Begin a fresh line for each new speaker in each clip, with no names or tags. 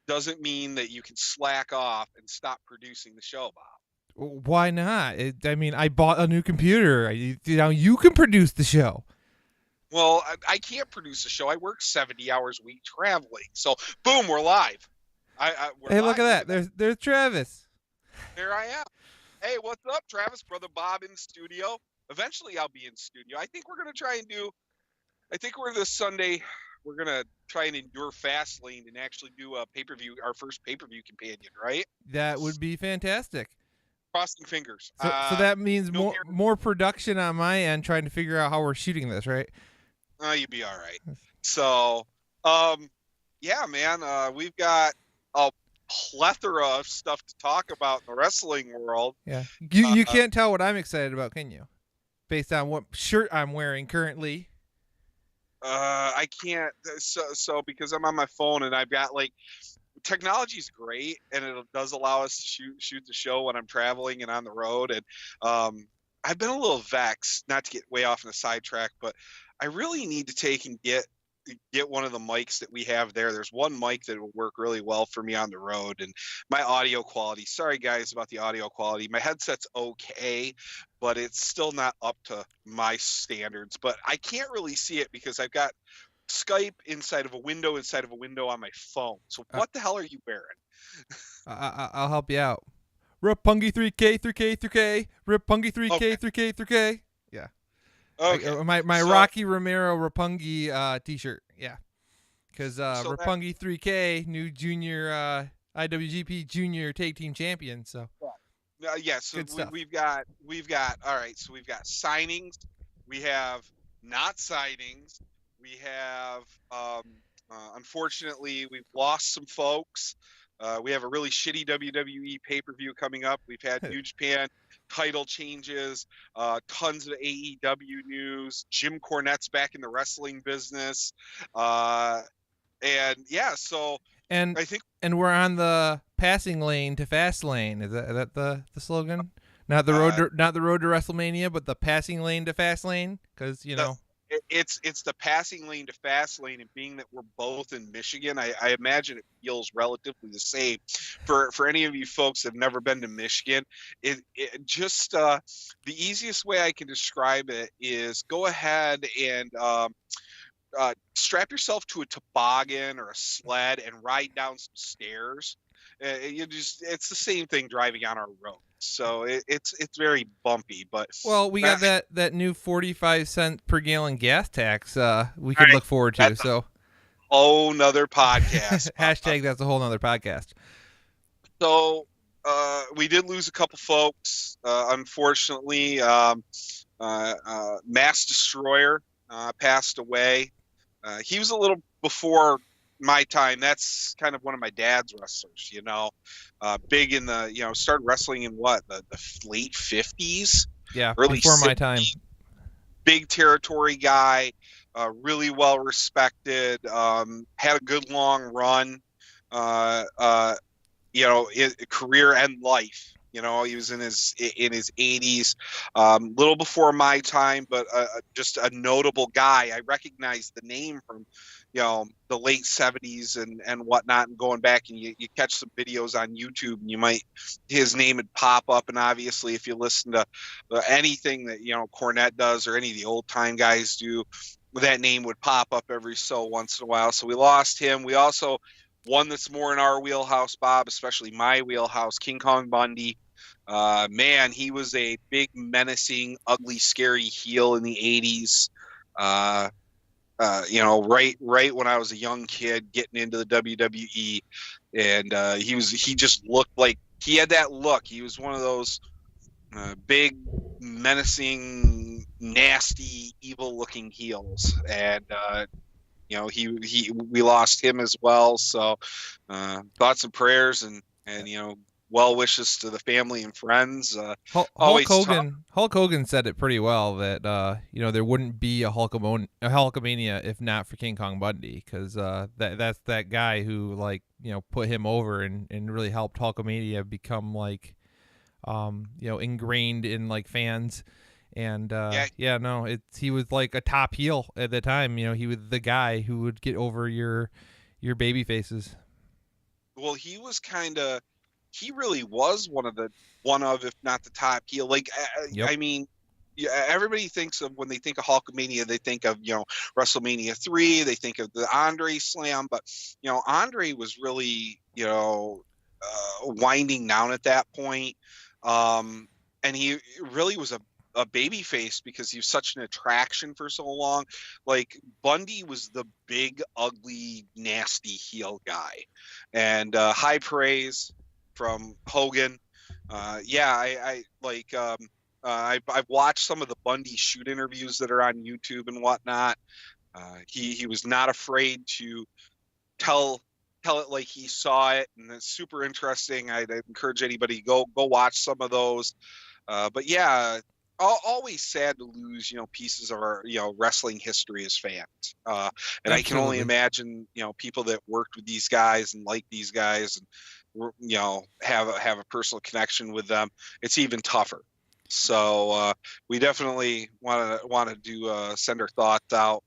doesn't mean that you can slack off and stop producing the show, Bob.
Why not? I mean, I bought a new computer. You can produce the show.
Well, I can't produce a show. I work 70 hours a week traveling. So, boom, we're live. We're
Hey,
live.
look at that. There's Travis.
There I am. Hey, what's up, Travis? Brother Bob in studio. Eventually, I'll be in studio. I think we're going to try and this Sunday, we're going to try and endure FastLane and actually do a pay-per-view, our first pay-per-view companion, right?
That would be fantastic.
Crossing fingers.
So that means more production on my end, trying to figure out how we're shooting this, right?
You'd be all right. So, yeah, man, we've got a plethora of stuff to talk about in the wrestling world.
Yeah, you can't tell what I'm excited about, can you? Based on what shirt I'm wearing currently.
I can't. So because I'm on my phone and I've got technology's great and it does allow us to shoot the show when I'm traveling and on the road. And I've been a little vexed, not to get way off on a sidetrack, but I really need to take and get one of the mics that we have there. There's one mic that will work really well for me on the road, and my audio quality. Sorry guys about the audio quality. My headset's okay, but it's still not up to my standards. But I can't really see it because I've got Skype inside of a window on my phone. So what the hell are you wearing?
I'll help you out. Rapungi 3K 3K 3K. Rapungi 3K
Okay.
3K 3K. Yeah.
Okay.
My Rocky Romero Rapungi t-shirt. Yeah. Because Rapungi 3K, new junior IWGP junior tag team champion. So.
Yeah. So we've got all right. So we've got signings. We have not signings. We have unfortunately we've lost some folks. We have a really shitty WWE pay-per-view coming up. We've had New Japan title changes, tons of AEW news. Jim Cornette's back in the wrestling business. And yeah, so
I think we're on the passing lane to FastLane. Is that the slogan? Not the road to WrestleMania, but the passing lane to FastLane, because
it's the passing lane to FastLane, and being that we're both in Michigan, I imagine it feels relatively the same. For any of you folks that have never been to Michigan, it just the easiest way I can describe it is go ahead and strap yourself to a toboggan or a sled and ride down some stairs. It's the same thing driving on our road. So it's very bumpy, but
we got that new 45-cent per gallon gas tax we could look forward to.
That's a whole nother podcast.
Hashtag that's a whole nother podcast.
So we did lose a couple folks, unfortunately. Mass Destroyer passed away. He was a little before my time. That's kind of one of my dad's wrestlers, big in the, started wrestling in the late 50s.
Yeah,
early
before
60s.
My time.
Big territory guy, really well respected, had a good long run, career and life. He was in his 80s, little before my time, but just a notable guy. I recognize the name from, the late 70s and whatnot, and going back and you catch some videos on YouTube and his name would pop up. And obviously if you listen to anything that, Cornette does or any of the old time guys do, that name would pop up every so once in a while. So we lost him. We also, one that's more in our wheelhouse, Bob, especially my wheelhouse, King Kong Bundy. Man, he was a big, menacing, ugly, scary heel in the 80s. Right when I was a young kid getting into the WWE, and he just looked like he had that look. He was one of those big, menacing, nasty, evil-looking heels, and we lost him as well. So thoughts and prayers and well wishes to the family and friends.
Hulk Hogan said it pretty well that there wouldn't be a Hulkamania if not for King Kong Bundy, because that's that guy who put him over and really helped Hulkamania become ingrained in fans. And he was like a top heel at the time. He was the guy who would get over your baby faces.
Well, he really was one of, if not the top heel. Like,
Yep.
I mean, yeah, everybody thinks of, when they think of Hulkamania, they think of, WrestleMania 3, they think of the Andre Slam, but, Andre was really, winding down at that point. And he really was a baby face because he was such an attraction for so long. Like, Bundy was the big, ugly, nasty heel guy. And high praise from Hogan. I like, I've watched some of the Bundy shoot interviews that are on YouTube and whatnot. He was not afraid to tell it like he saw it, and it's super interesting. I'd encourage anybody go watch some of those. But yeah, always sad to lose, pieces of our, wrestling history as fans. And
Absolutely.
I can only imagine, people that worked with these guys and like these guys and, have a personal connection with them. It's even tougher. So we definitely want to do send our thoughts out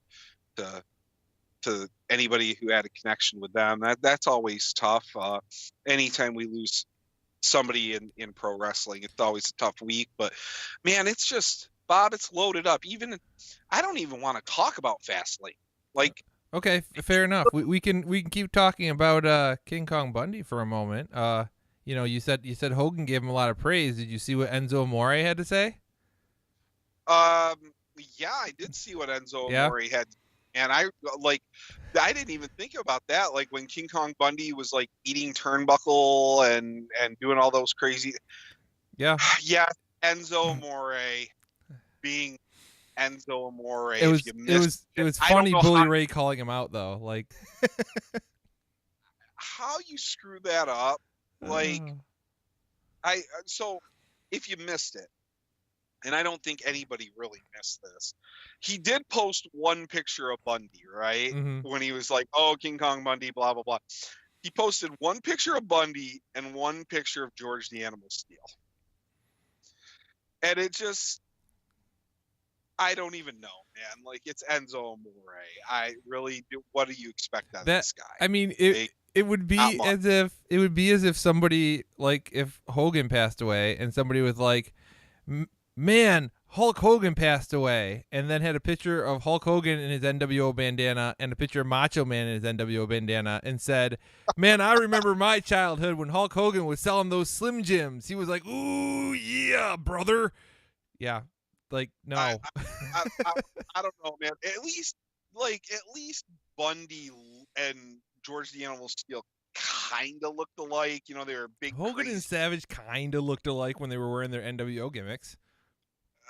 to anybody who had a connection with them. That's always tough. Anytime we lose somebody in pro wrestling, it's always a tough week. But man, it's just, Bob, it's loaded up. I don't even want to talk about FastLane. Like,
okay, fair enough. We can keep talking about King Kong Bundy for a moment. You said Hogan gave him a lot of praise. Did you see what Enzo Amore had to say?
Yeah, I did see what Enzo Amore had, and I didn't even think about that. Like, when King Kong Bundy was like eating turnbuckle and doing all those crazy.
Yeah.
Yeah, Enzo Amore being Enzo Amore.
It was funny Bully Ray calling him out though. Like,
how you screw that up? Like, so if you missed it, and I don't think anybody really missed this, he did post one picture of Bundy, right?
Mm-hmm.
When he was like, "Oh, King Kong Bundy, blah blah blah." He posted one picture of Bundy and one picture of George the Animal Steel, and it just, I don't even know, man. Like, it's Enzo Amore. I really do. What do you expect out of this guy?
I mean, it would be as if somebody, like, if Hogan passed away and somebody was like, man, Hulk Hogan passed away, and then had a picture of Hulk Hogan in his NWO bandana and a picture of Macho Man in his NWO bandana, and said, man, I remember my childhood when Hulk Hogan was selling those Slim Jims. He was like, ooh, yeah, brother. Yeah. Like, no.
I don't know, man. At least Bundy and George the Animal Steel kind of looked alike. They were big.
Hogan
crazy.
And Savage kind of looked alike when they were wearing their NWO gimmicks.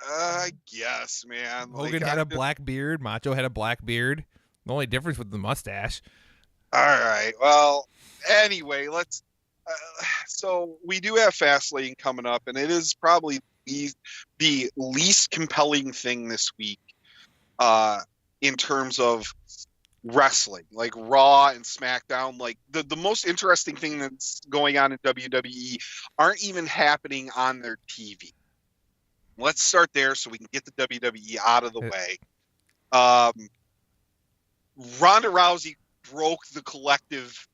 I guess, man.
Hogan had a black beard. Macho had a black beard. The only difference was the mustache.
All right. Well, anyway, let's. So we do have FastLane coming up, and it is probably the least compelling thing this week, in terms of wrestling. Like, Raw and SmackDown, like the most interesting thing that's going on in WWE aren't even happening on their TV. Let's start there so we can get the WWE out of the way. Ronda Rousey broke the collective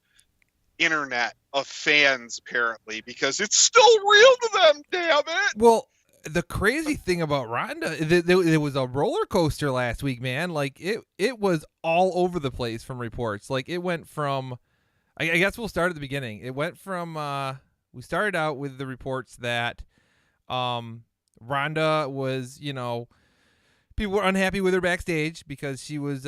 internet of fans, apparently, because it's still real to them, damn it.
Well, the crazy thing about Ronda, it was a roller coaster last week, man. Like, it was all over the place from reports. Like, it went from, I guess we'll start at the beginning. It went from, we started out with the reports that Ronda was, people were unhappy with her backstage because she was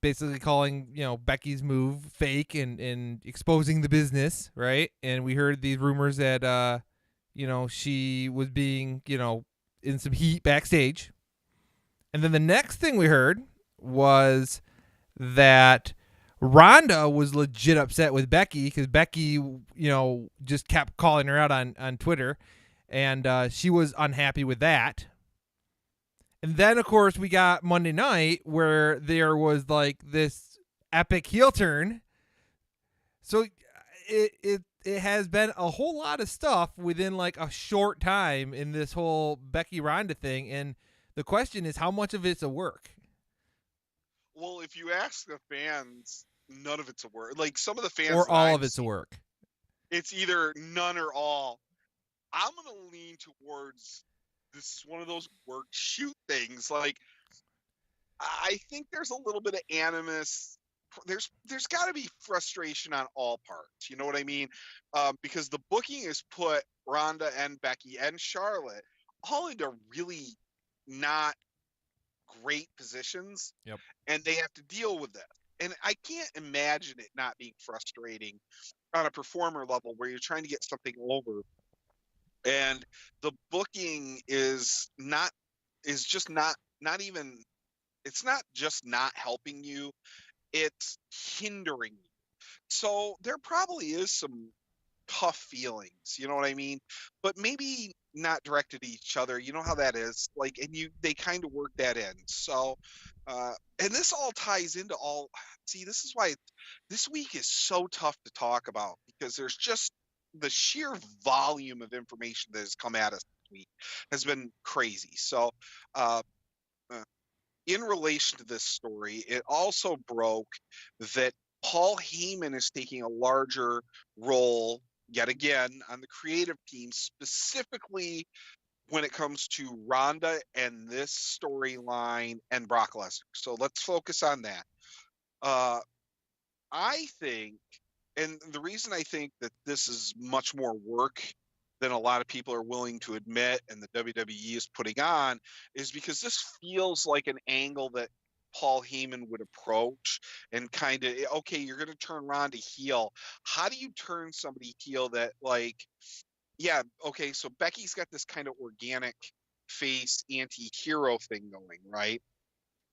basically calling, Becky's move fake and exposing the business, right? And we heard these rumors that, she was being, in some heat backstage. And then the next thing we heard was that Ronda was legit upset with Becky because Becky, just kept calling her out on Twitter. And she was unhappy with that. And then, of course, we got Monday night where there was like this epic heel turn. So it has been a whole lot of stuff within like a short time in this whole Becky Ronda thing. And the question is, how much of it's a work?
Well, if you ask the fans, none of it's a work. Like, some of the fans,
or all of it's a work.
It's either none or all. I'm going to lean towards this is one of those work shoot things. Like, I think there's a little bit of animus. There's got to be frustration on all parts. You know what I mean? Because the booking has put Ronda and Becky and Charlotte all into really not great positions.
Yep.
And they have to deal with that. And I can't imagine it not being frustrating on a performer level where you're trying to get something over. And the booking is just not even, it's not just not helping you, it's hindering you. So there probably is some tough feelings, you know what I mean? But maybe not directed to each other. You know how that is. Like, and they kind of work that in. So, and this all ties into see, this is why this week is so tough to talk about, because there's just the sheer volume of information that has come at us this week has been crazy. So, in relation to this story, it also broke that Paul Heyman is taking a larger role yet again on the creative team, specifically when it comes to Ronda and this storyline and Brock Lesnar. So let's focus on that. I think, and the reason I think that this is much more work than a lot of people are willing to admit and the WWE is putting on, is because this feels like an angle that Paul Heyman would approach and kind of, okay, you're going to turn Ronda heel. How do you turn somebody heel that, like, yeah, okay, so Becky's got this kind of organic face anti-hero thing going, right?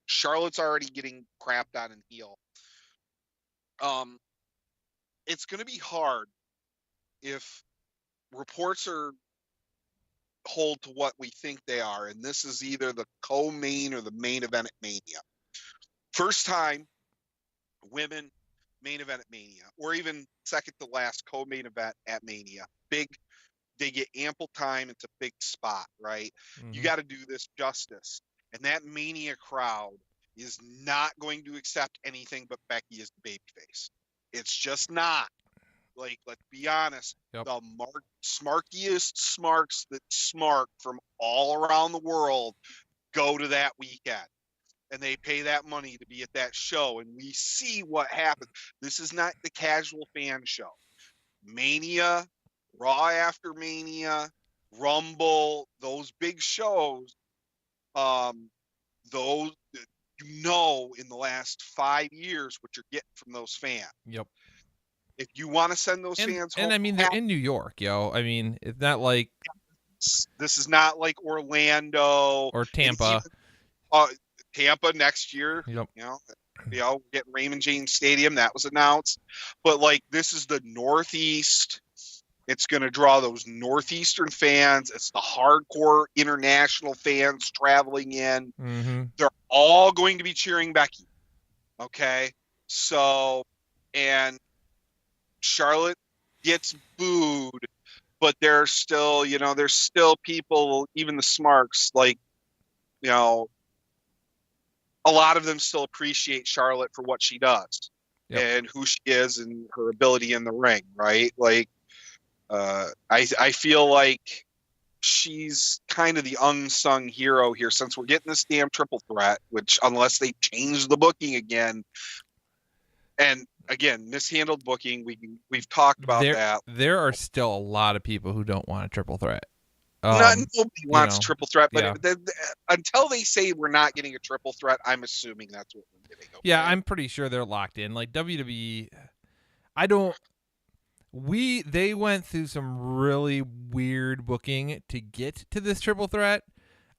Charlotte's already getting crapped on in heel. It's going to be hard if reports hold to what we think they are, and this is either the co-main or the main event at Mania. First time women main event at Mania, or even second to last co-main event at Mania. Big, they get ample time. It's a big spot, right? Mm-hmm. You got to do this justice. And that Mania crowd is not going to accept anything but Becky as the babyface. It's just not. Like, let's be honest. Yep. The smarkiest smarks that smark from all around the world go to that weekend. And they pay that money to be at that show. And we see what happens. This is not the casual fan show. Mania, Raw after Mania, Rumble, those big shows, those, you know, in the last 5 years what you're getting from those fans.
Yep.
If you want to send those fans home.
And I mean, they're in New York, yo. I mean, it's not like.
This is not like Orlando.
Or Tampa.
Even, Tampa next year.
Yep.
You know, getting Raymond James Stadium. That was announced. But, like, this is the Northeast. It's going to draw those Northeastern fans. It's the hardcore international fans traveling in.
Mm-hmm.
They're all going to be cheering Becky. Okay? So, and Charlotte gets booed, but there's still people, even the smarks, like, you know, a lot of them still appreciate Charlotte for what she does. Yep. And who she is and her ability in the ring, right? Like, I feel like she's kind of the unsung hero here, since we're getting this damn triple threat, which, unless they change the booking again, and again, mishandled booking, we've talked about that.
There are still a lot of people who don't want a triple threat.
Nobody wants triple threat, but until they say we're not getting a triple threat, I'm assuming that's what we're getting. Okay?
Yeah, I'm pretty sure they're locked in. Like WWE, they went through some really weird booking to get to this triple threat.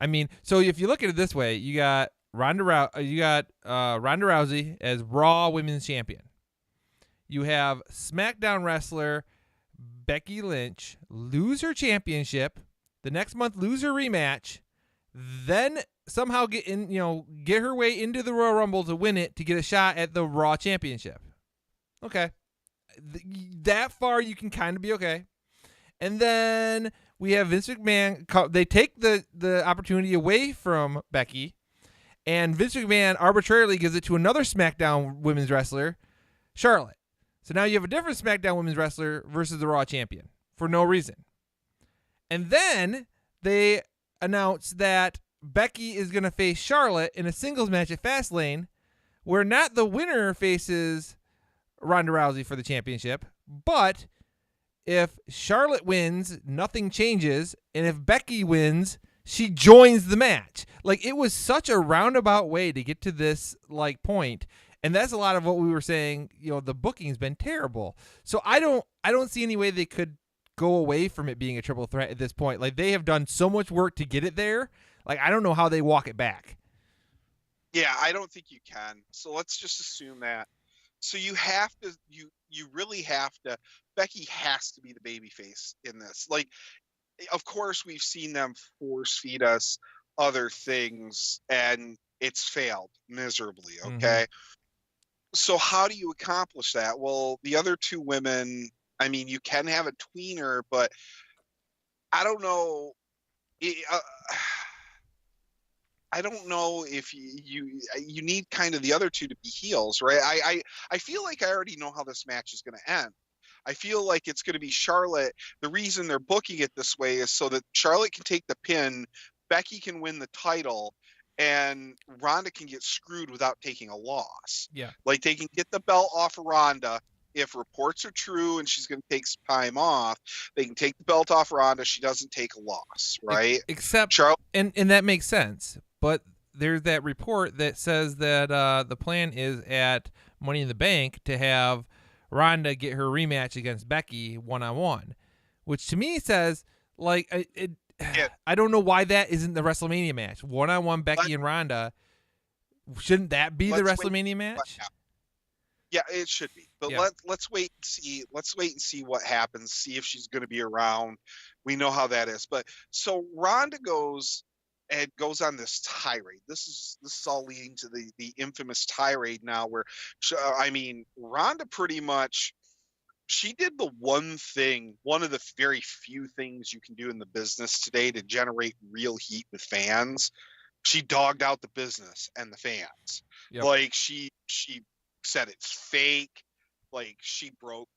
I mean, so if you look at it this way, you got Ronda Rousey as Raw Women's Champion. You have SmackDown wrestler Becky Lynch lose her championship, the next month lose her rematch, then somehow get her way into the Royal Rumble to win it to get a shot at the Raw Championship. Okay. That far you can kind of be okay. And then we have Vince McMahon. They take the opportunity away from Becky, and Vince McMahon arbitrarily gives it to another SmackDown women's wrestler, Charlotte. So now you have a different SmackDown Women's Wrestler versus the Raw Champion for no reason. And then they announce that Becky is going to face Charlotte in a singles match at FastLane, where not the winner faces Ronda Rousey for the championship, but if Charlotte wins, nothing changes, and if Becky wins, she joins the match. Like, it was such a roundabout way to get to this like point, and that's a lot of what we were saying. You know, the booking's been terrible, so I don't see any way they could go away from it being a triple threat at this point. Like, they have done so much work to get it there. Like, I don't know how they walk it back.
Yeah, I don't think you can. So let's just assume that. So you have to, you really have to. Becky has to be the babyface in this. Like, of course, we've seen them force feed us other things, and it's failed miserably. Okay, so how do you accomplish that? Well, the other two women, I mean, you can have a tweener, but I don't know. I don't know if you need kind of the other two to be heels, right? I feel like I already know how this match is going to end. I feel like it's going to be Charlotte. The reason they're booking it this way is so that Charlotte can take the pin, Becky can win the title, and Ronda can get screwed without taking a loss.
Yeah.
Like, they can get the belt off of Ronda. If reports are true and she's going to take some time off, they can take the belt off Ronda. She doesn't take a loss, right?
Except,
Charlotte,
and that makes sense. But there's that report that says that the plan is at Money in the Bank to have Ronda get her rematch against Becky one-on-one, which to me says, like, I don't know why that isn't the WrestleMania match. One-on-one Becky and Ronda. Shouldn't that be the WrestleMania match?
Yeah, it should be. But
Yeah.
let's wait and see. Let's wait and see what happens. See if she's going to be around. We know how that is. But so Ronda goes on this tirade. This is all leading to the infamous tirade now, where I mean, Ronda pretty much, she did the one of the very few things you can do in the business today to generate real heat with fans. She dogged out the business and the fans.
Yep.
Like, she said it's fake. Like, she broke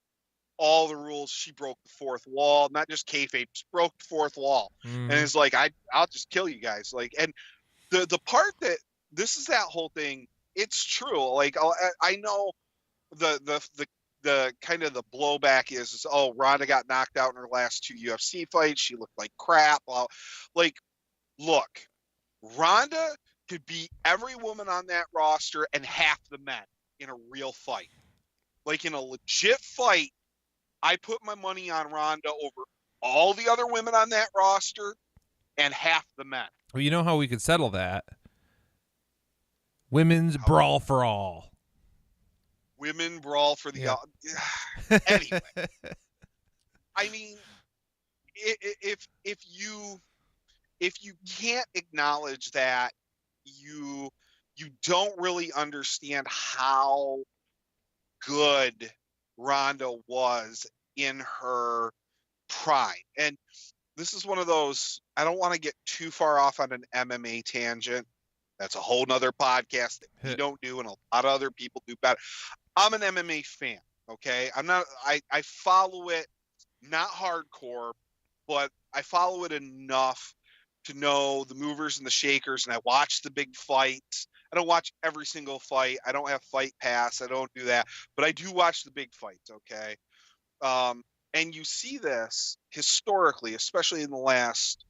all the rules. She broke the fourth wall, not just kayfabe, just broke the fourth wall. And it's like, I'll just kill you guys. Like, and the part that this is that whole thing, it's true. Like, I know the kind of the blowback is, oh, Ronda got knocked out in her last 2 UFC fights. She looked like crap. Like, look, Ronda could beat every woman on that roster and half the men in a real fight. Like, in a legit fight, I put my money on Ronda over all the other women on that roster and half the men.
Well, you know how we could settle that? Women's brawl for all.
Women brawl for the anyway. I mean, if you can't acknowledge that, you don't really understand how good Ronda was in her prime. And this is one of those, I don't want to get too far off on an MMA tangent. That's a whole nother podcast that we don't do, and a lot of other people do better. I'm an MMA fan, okay? I follow it, not hardcore, but I follow it enough to know the movers and the shakers, and I watch the big fights. I don't watch every single fight. I don't have Fight Pass. I don't do that. But I do watch the big fights, okay? And you see this historically, especially in the last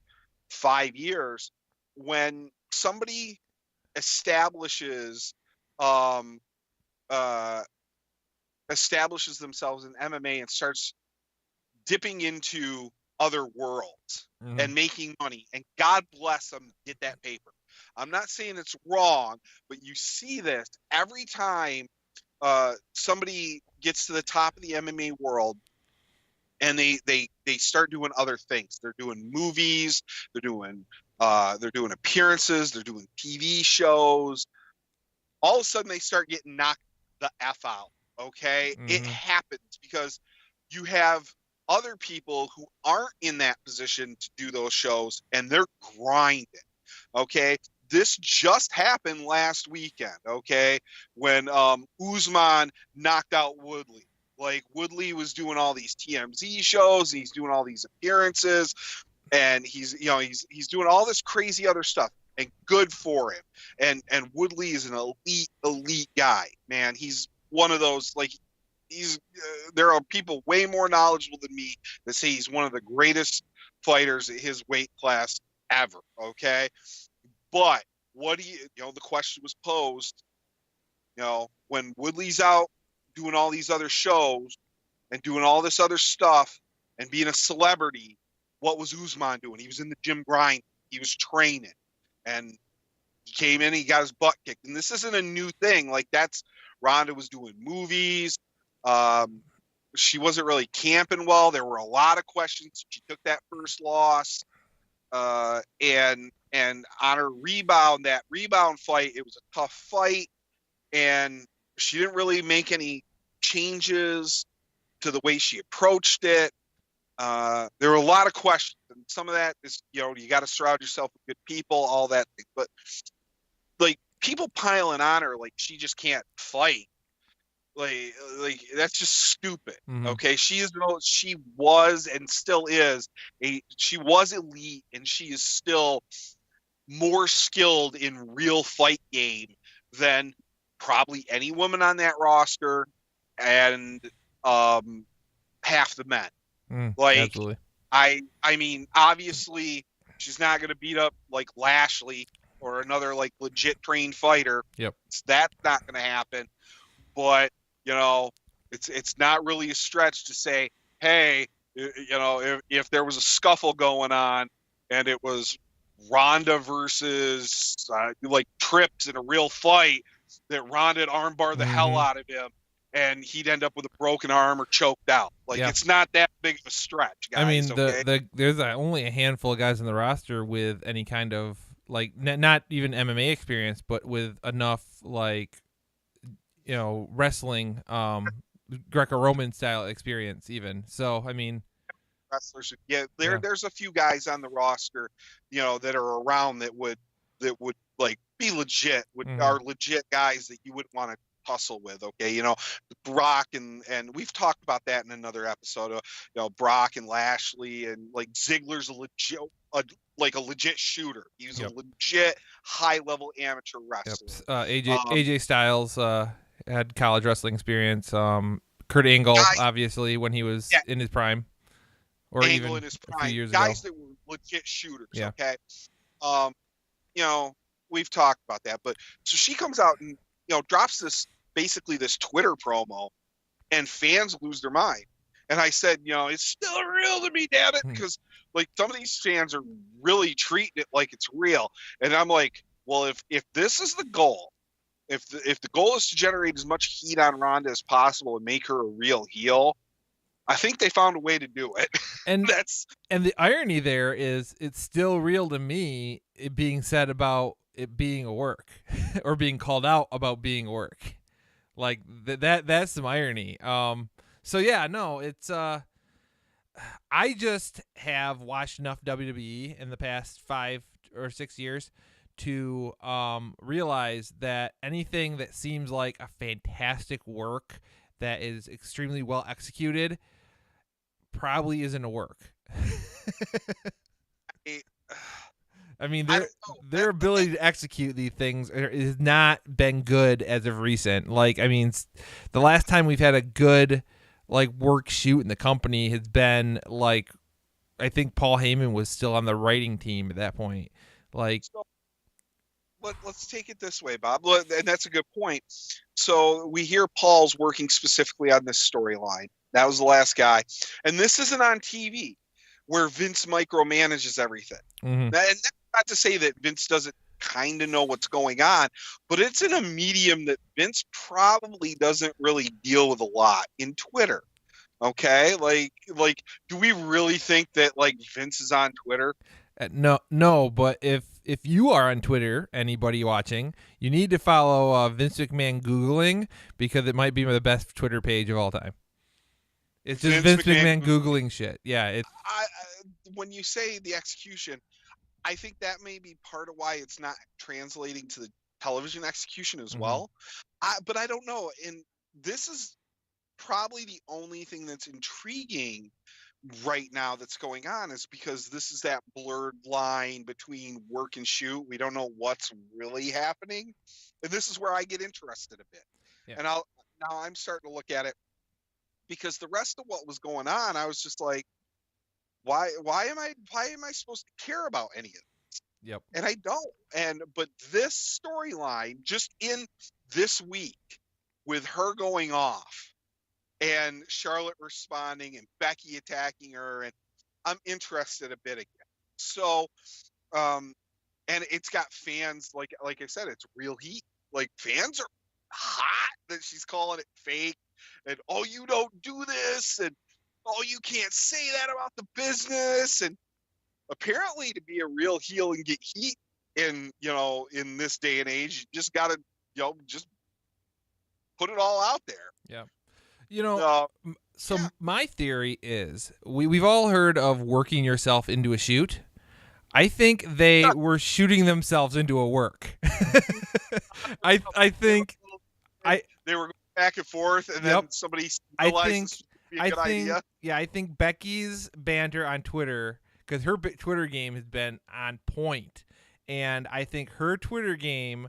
5 years, when somebody establishes themselves in MMA and starts dipping into other worlds and making money, and God bless them, get that paper. I'm not saying it's wrong, but you see this every time somebody gets to the top of the MMA world, and they start doing other things. They're doing movies, they're doing appearances, they're doing TV shows. All of a sudden, they start getting knocked the F out. Okay, it happens because you have other people who aren't in that position to do those shows, and they're grinding. Okay, this just happened last weekend. Okay, when Usman knocked out Woodley. Like Woodley was doing all these TMZ shows, and he's doing all these appearances, and he's doing all this crazy other stuff, and good for him. And Woodley is an elite guy, man. He's one of those, like, there are people way more knowledgeable than me that say he's one of the greatest fighters at his weight class ever. Okay, but what do you know? The question was posed. When Woodley's out doing all these other shows and doing all this other stuff and being a celebrity, what was Usman doing? He was in the gym grinding. He was training, and he came in. He got his butt kicked, and this isn't a new thing. Like, that's Ronda was doing movies. She wasn't really camping well. There were a lot of questions. She took that first loss, and on her rebound, that rebound fight, it was a tough fight, and she didn't really make any changes to the way she approached it. There were a lot of questions, and some of that is, you got to surround yourself with good people, all that thing. But like, people piling on her like she just can't fight. Like that's just stupid.
Mm-hmm.
Okay, she was and still is she was elite, and she is still more skilled in real fight game than probably any woman on that roster, and half the men.
Absolutely.
I mean, obviously she's not going to beat up like Lashley or another like legit trained fighter.
Yep.
That's not going to happen. But it's not really a stretch to say, hey, if there was a scuffle going on and it was Ronda versus like Trips in a real fight, that Ronda would armbar the hell out of him, and he'd end up with a broken arm or choked out. Like, it's not that big of a stretch, guys.
I mean,
okay?
there's only a handful of guys in the roster with any kind of, like, not even MMA experience, but with enough, like, wrestling, Greco-Roman style experience even. So, I mean,
wrestlers, there's a few guys on the roster, that are around that would like be legit, are legit guys that you wouldn't want to tussle with. Okay, Brock and we've talked about that in another episode. Brock and Lashley, and like Ziggler's a legit shooter. He's a legit high level amateur wrestler.
AJ Styles had college wrestling experience. Kurt Angle, obviously, when he was in his prime, or
Angle
even
in his prime.
a few years
guys
ago.
That were legit shooters.
Yeah.
Okay, we've talked about that, but so she comes out and drops this Twitter promo, and fans lose their mind. And I said, it's still real to me, damn it, because like some of these fans are really treating it like it's real. And I'm like, well, if this is the goal, if the goal is to generate as much heat on Ronda as possible and make her a real heel, I think they found a way to do it.
And the irony there is, it's still real to me, it being said about it being a work or being called out about being a work. Like that's some irony. So yeah, no, it's I just have watched enough WWE in the past 5 or 6 years to realize that anything that seems like a fantastic work that is extremely well executed probably isn't a work. I mean, their ability to execute these things has not been good as of recent. Like, I mean, the last time we've had a good like work shoot in the company has been like, I think Paul Heyman was still on the writing team at that point. Like,
so, let's take it this way, Bob, and that's a good point. So we hear Paul's working specifically on this storyline. That was the last guy, and this isn't on TV where Vince micromanages everything.
Mm-hmm.
And that's not to say that Vince doesn't kind of know what's going on, but it's in a medium that Vince probably doesn't really deal with a lot, in Twitter. Okay, like, do we really think that like Vince is on Twitter?
No, but if you are on Twitter, anybody watching, you need to follow Vince McMahon Googling, because it might be the best Twitter page of all time. It's just Vince McMahon Googling shit. Yeah, it's.
When you say the execution, I think that may be part of why it's not translating to the television execution as well. But I don't know. And this is probably the only thing that's intriguing right now that's going on, is because this is that blurred line between work and shoot. We don't know what's really happening, and this is where I get interested a bit.
Yeah.
And now I'm starting to look at it, because the rest of what was going on, I was just like, why am I supposed to care about any of it?
Yep.
And I don't. But this storyline, just in this week, with her going off and Charlotte responding and Becky attacking her, and I'm interested a bit again. So, and it's got fans, like I said, it's real heat. Like, fans are hot that she's calling it fake, and oh, you don't do this, and oh, you can't say that about the business. And apparently, to be a real heel and get heat in this day and age, you just gotta just put it all out there.
Yeah. So my theory is we've all heard of working yourself into a shoot. I think they were shooting themselves into a work. I think
they were going back and forth, and then somebody realized this would be a good idea.
Yeah, I think Becky's banter on Twitter, because her Twitter game has been on point, and I think her Twitter game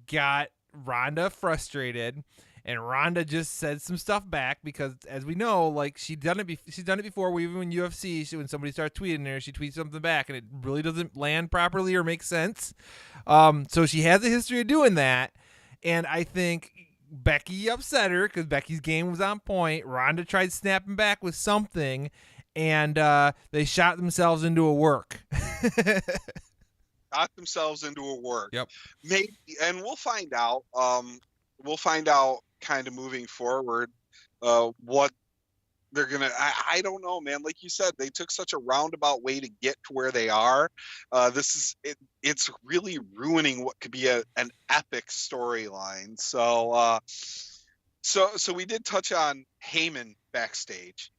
got Ronda frustrated, and Ronda just said some stuff back, because as we know, like, she's done it before. Even in UFC, when somebody starts tweeting her, she tweets something back, and it really doesn't land properly or make sense. So she has a history of doing that, and I think Becky upset her because Becky's game was on point. Ronda tried snapping back with something, and they shot themselves into a work.
Got themselves into a work.
Yep.
Maybe, and we'll find out. We'll find out kind of moving forward what they're gonna. I don't know, man. Like you said, they took such a roundabout way to get to where they are. This is it. It's really ruining what could be an epic storyline. So we did touch on Heyman backstage.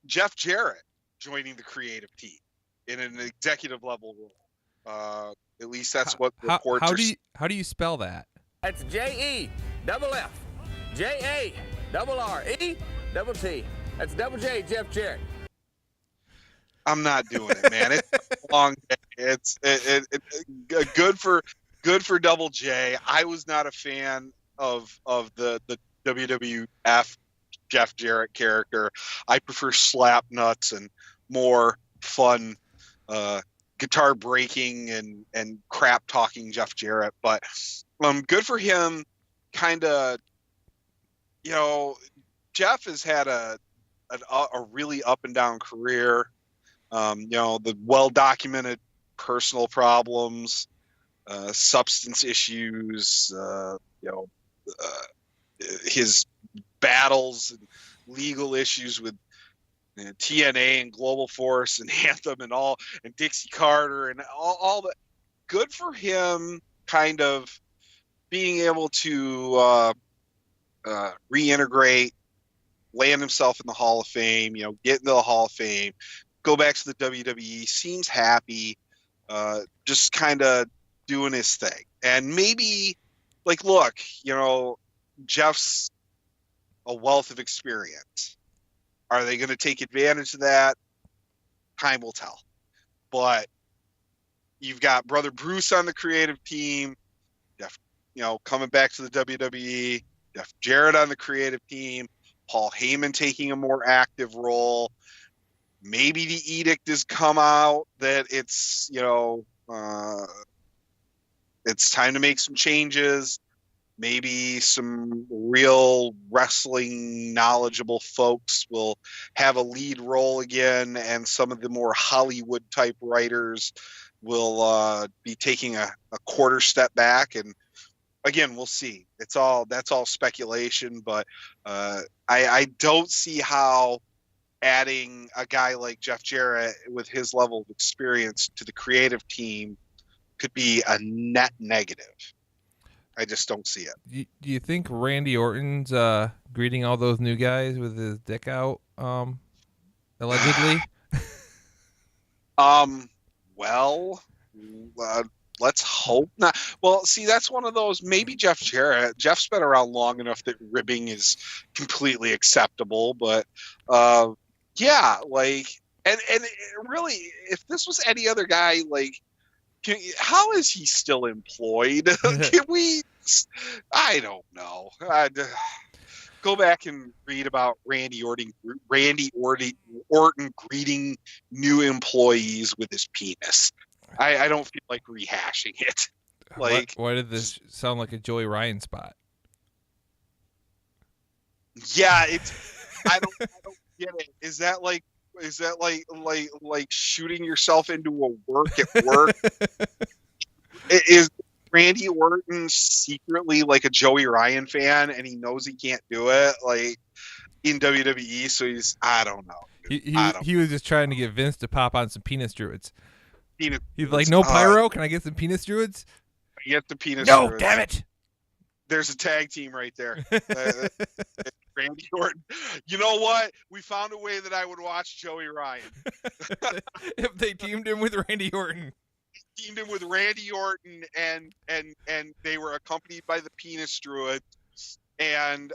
Jeff Jarrett joining the creative team in an executive level role. At least that's what reports are.
How do you spell that?
That's JEFF JARRET. That's double J, Jeff Jarrett.
I'm not doing it, man. It's a long day. It's good for double J. I was not a fan of the WWF Jeff Jarrett character. I prefer slap nuts and more fun guitar breaking and crap talking Jeff Jarrett. But good for him. Kind of, Jeff has had a really up and down career. The well-documented personal problems, substance issues, his battles and legal issues with TNA and Global Force and Anthem and Dixie Carter and all that. Good for him, kind of being able to reintegrate, land himself in the Hall of Fame, get into the Hall of Fame, go back to the WWE, seems happy, just kind of doing his thing. And maybe, look, Jeff's a wealth of experience. Are they going to take advantage of that? Time will tell. But you've got Brother Bruce on the creative team, Jeff, coming back to the WWE, Jeff Jarrett on the creative team, Paul Heyman taking a more active role. Maybe the edict has come out that it's, it's time to make some changes. Maybe some real wrestling knowledgeable folks will have a lead role again, and some of the more Hollywood type writers will be taking a quarter step back. And again, we'll see. That's all speculation, but I don't see how adding a guy like Jeff Jarrett with his level of experience to the creative team could be a net negative. I just don't see it.
Do you think Randy Orton's greeting all those new guys with his dick out, allegedly?
Well, Let's hope not. Well, see, that's one of those. Maybe Jarrett. Jeff's been around long enough that ribbing is completely acceptable. But yeah, like, and really, if this was any other guy, like, how is he still employed? Can we? I don't know. Go back and read about Randy Orton greeting new employees with his penis. I don't feel like rehashing it. Like,
why did this sound like a Joey Ryan spot?
Yeah, I don't get it. Is that like shooting yourself into a work at work? Is Randy Orton secretly like a Joey Ryan fan and he knows he can't do it like in WWE? So I don't know.
He was just trying to get Vince to pop on some penis druids. He's like,
druids.
no pyro? Can I get some penis druids?
Get the penis
No,
druids.
damn it.
There's a tag team right there. Randy Orton. You know what? We found a way that I would watch Joey Ryan.
If they teamed him with Randy Orton.
Teamed him with Randy Orton and they were accompanied by the penis druid and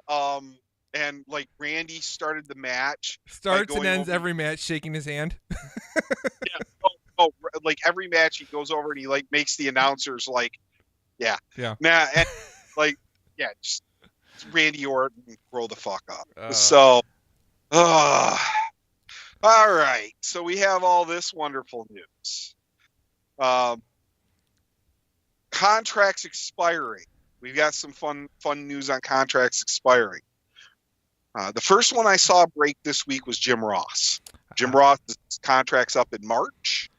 like Randy started the match.
Starts and ends every match shaking his hand.
Yeah. Like every match he goes over and he like makes the announcers like, yeah. Nah, and like, yeah, just Randy Orton grow the fuck up. So, all right. So we have all this wonderful news. Contracts expiring. We've got some fun news on contracts expiring. The first one I saw break this week was Jim Ross. Jim Ross's contract's up in March.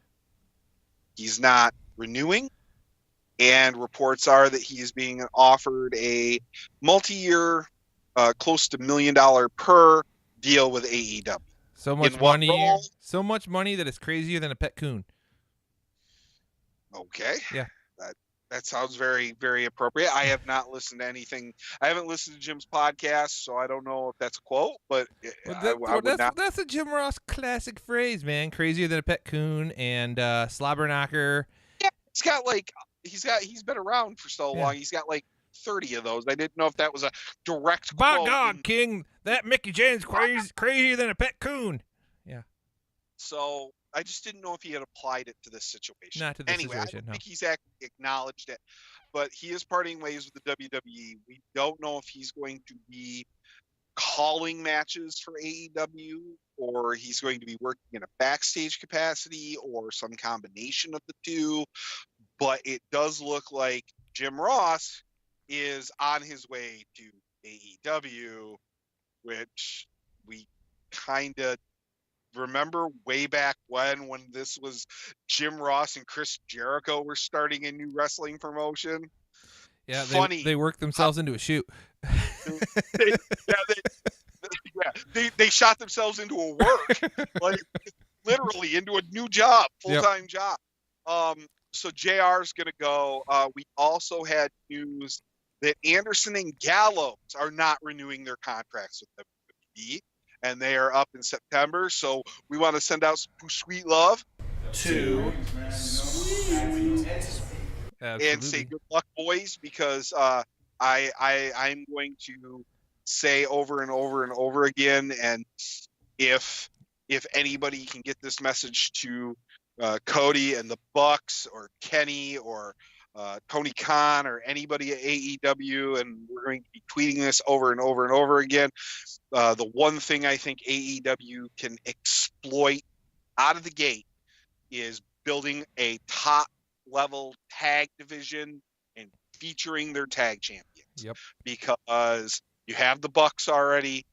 He's not renewing, and reports are that he is being offered a multi-year, close to $1 million per deal with AEW.
So much money, so much money that it's crazier than a pet coon.
Okay.
Yeah.
That sounds very, very appropriate. I have not listened to anything. I haven't listened to Jim's podcast, so I don't know if that's a quote, but
that's a Jim Ross classic phrase, man. Crazier than a pet coon and slobber knocker.
Yeah, he's been around for so long. He's got like 30 of those. I didn't know if that was a direct quote.
By God, King, that Mickey James crazier than a pet coon. Yeah.
So I just didn't know if he had applied it to this situation.
Not to this situation,
I don't think he's actually acknowledged it. But he is parting ways with the WWE. We don't know if he's going to be calling matches for AEW or he's going to be working in a backstage capacity or some combination of the two. But it does look like Jim Ross is on his way to AEW, which we kind of remember way back when this was Jim Ross and Chris Jericho were starting a new wrestling promotion.
Yeah,
funny.
They worked themselves into a shoot.
They shot themselves into a work, like literally into a new job, full-time job. So JR's gonna go. We also had news that Anderson and Gallows are not renewing their contracts with WWE. And they are up in September, so we want to send out some sweet love
to
and say good luck, boys, because I'm going to say over and over and over again, and if anybody can get this message to Cody and the Bucks or Kenny or Tony Khan or anybody at AEW, and we're going to be tweeting this over and over and over again. The one thing I think AEW can exploit out of the gate is building a top level tag division and featuring their tag champions.
Yep.
Because you have the Bucks already.